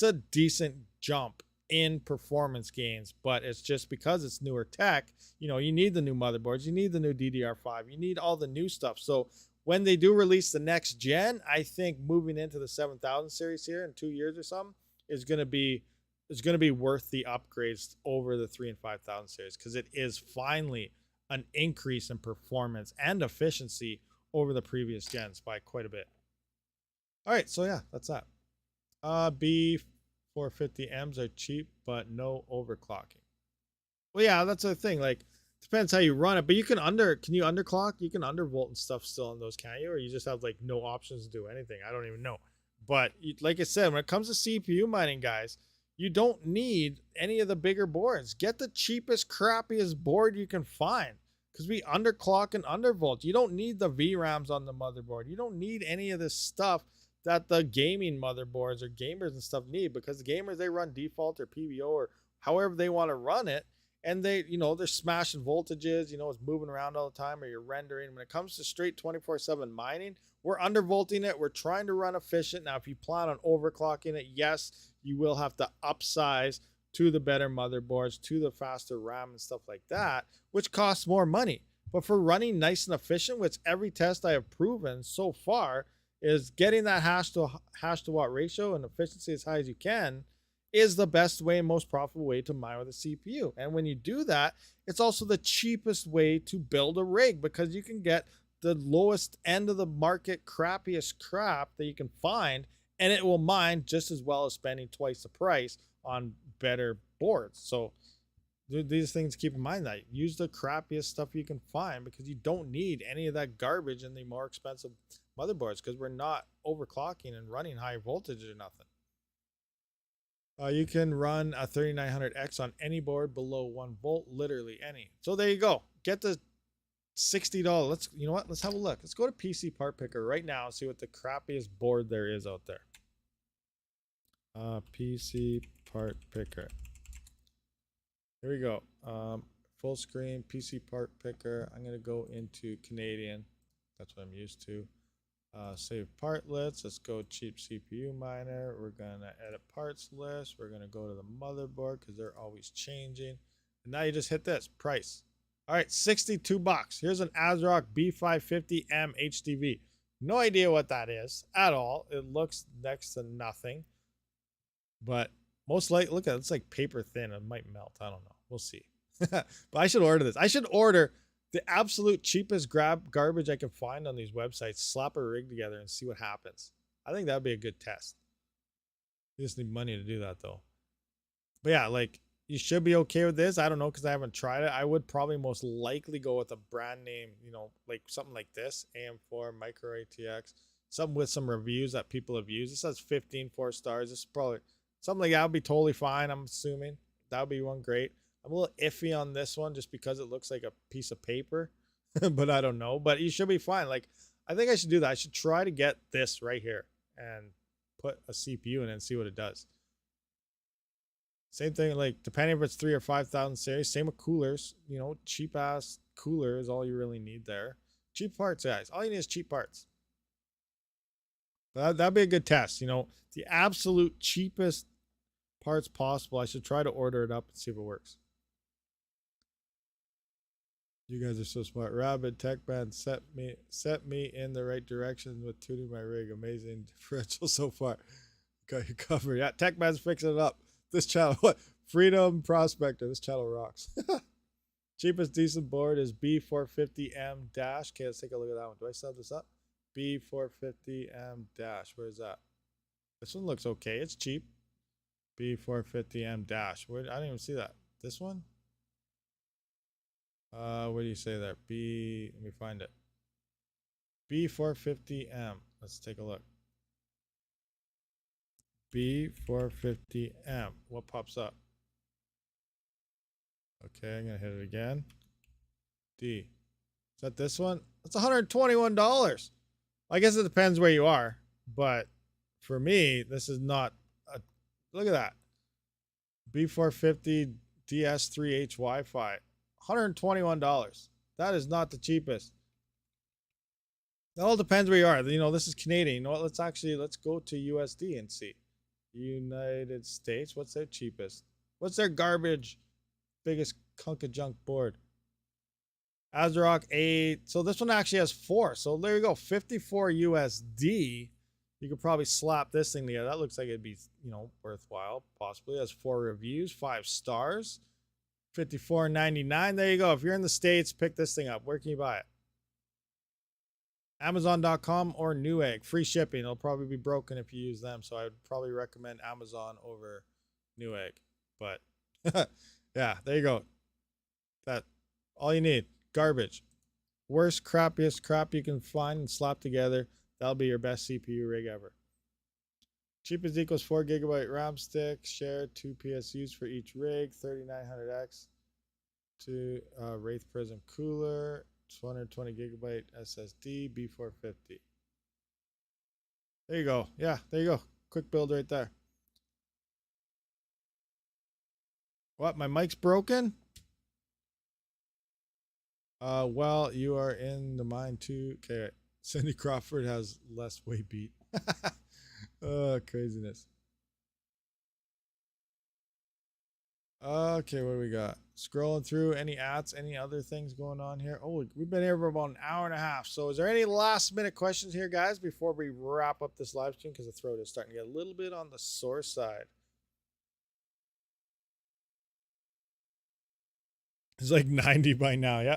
a decent jump in performance gains, but it's just because it's newer tech. You know, you need the new motherboards, you need the new DDR5, you need all the new stuff. So when they do release the next gen, I think moving into the 7000 series here in 2 years or something is going to be worth the upgrades over the 3 and 5000 series, because it is finally an increase in performance and efficiency over the previous gens by quite a bit. All right, so yeah, that's that. B450Ms are cheap, but no overclocking. Well, yeah, that's the thing. Like, depends how you run it, but you can you underclock? You can undervolt and stuff still on those, can't you? Or you just have like no options to do anything? I don't even know. But like I said, when it comes to CPU mining, guys, you don't need any of the bigger boards. Get the cheapest, crappiest board you can find, because we underclock and undervolt. You don't need the VRAMs on the motherboard. You don't need any of this stuff that the gaming motherboards or gamers and stuff need, because the gamers, they run default or PVO or however they want to run it. and they, you know, they're smashing voltages, you know, it's moving around all the time, or you're rendering. When it comes to straight 24/7 mining, we're undervolting it. We're trying to run efficient. Now, if you plan on overclocking it, yes, you will have to upsize to the better motherboards, to the faster RAM and stuff like that, which costs more money. But for running nice and efficient, which every test I have proven so far is getting that hash to watt ratio and efficiency as high as you can, is the best way and most profitable way to mine with a CPU. And when you do that, it's also the cheapest way to build a rig, because you can get the lowest end of the market, crappiest crap that you can find, and it will mine just as well as spending twice the price on better boards. So these things, keep in mind that use the crappiest stuff you can find, because you don't need any of that garbage in the more expensive motherboards, because we're not overclocking and running high voltage or nothing. You can run a 3900X on any board below 1 volt, literally any. So there you go. Get the $60. Let's, you know what? Let's have a look. Let's go to PC Part Picker right now and see what the crappiest board there is out there. PC Part Picker. Here we go. Full screen PC Part Picker. I'm gonna go into Canadian. That's what I'm used to. Save partlets. Let's go cheap CPU miner. We're gonna edit parts list. We're gonna go to the motherboard because they're always changing. And now you just hit this price. All right, $62. Here's an ASRock B550M HDV. No idea what that is at all. It looks next to nothing, but most likely, look at it, it's like paper thin. It might melt. I don't know. We'll see. But I should order this. I should order the absolute cheapest garbage I can find on these websites, slap a rig together and see what happens. I think that would be a good test. You just need money to do that though. But yeah, like, you should be okay with this. I don't know, because I haven't tried it. I would probably most likely go with a brand name, you know, like something like this, AM4 Micro ATX, something with some reviews that people have used. This has 15 4 stars. This is probably something like that would be totally fine, I'm assuming. That would be one great. I'm a little iffy on this one just because it looks like a piece of paper, but I don't know. But you should be fine. Like, I think I should do that. I should try to get this right here and put a CPU in it and see what it does. Same thing, like, depending if it's 3,000 or 5,000 series. Same with coolers. You know, cheap ass cooler is all you really need there. Cheap parts, guys. All you need is cheap parts. That'd be a good test. You know, the absolute cheapest parts possible. I should try to order it up and see if it works. You guys are so smart. Rabid Tech Band set me in the right direction with tuning my rig. Amazing differential so far. Got you covered. Yeah, Tech Band's fixing it up. This channel, what? Freedom Prospector. This channel rocks. Cheapest decent board is B450M dash. Okay, let's take a look at that one. Do I still have this up? B450M dash. Where's that? This one looks okay. It's cheap. B450M dash. Where? I didn't even see that. This one? What do you say there? Let me find it. B450M. Let's take a look. B450M. What pops up? Okay, I'm gonna hit it again. D. Is that this one? That's $121. I guess it depends where you are, but for me, this is not a. Look at that. B450 DS3H Wi-Fi. $121. That is not the cheapest. It all depends where you are. You know, this is Canadian. You know what? Let's go to USD and see. United States. What's their cheapest? What's their garbage biggest hunk of junk board? ASRock 8. So this one actually has 4. So there you go. 54 USD. You could probably slap this thing together. That looks like it'd be, you know, worthwhile. Possibly. It has 4 reviews, 5 stars. $54.99. There you go. If you're in the States, pick this thing up. Where can you buy it? Amazon.com or Newegg. Free shipping. It'll probably be broken if you use them. So I would probably recommend Amazon over Newegg. But yeah, there you go. That all you need. Garbage. Worst, crappiest crap you can find and slap together. That'll be your best CPU rig ever. Cheapest equals 4 GB RAM stick. Share 2 PSUs for each rig. 3900X. 2 Wraith Prism cooler. 220 GB SSD. B450. There you go. Yeah, there you go. Quick build right there. What? My mic's broken? Well, you are in the mine too. Okay, Cindy Crawford has less weight beat. Oh, craziness. Okay, what do we got? Scrolling through any ads, any other things going on here? Oh, we've been here for about an hour and a half. So is there any last minute questions here, guys, before we wrap up this live stream? Because the throat is starting to get a little bit on the sore side. It's like 90 by now. Yeah,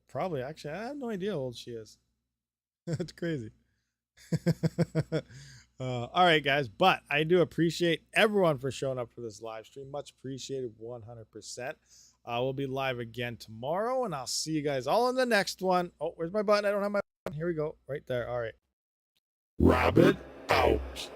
probably. Actually, I have no idea how old she is. That's crazy. All right, guys. But I do appreciate everyone for showing up for this live stream. Much appreciated, 100%. We'll be live again tomorrow, and I'll see you guys all in the next one. Oh, where's my button? I don't have my button. Here we go. Right there. All right. Rabid out.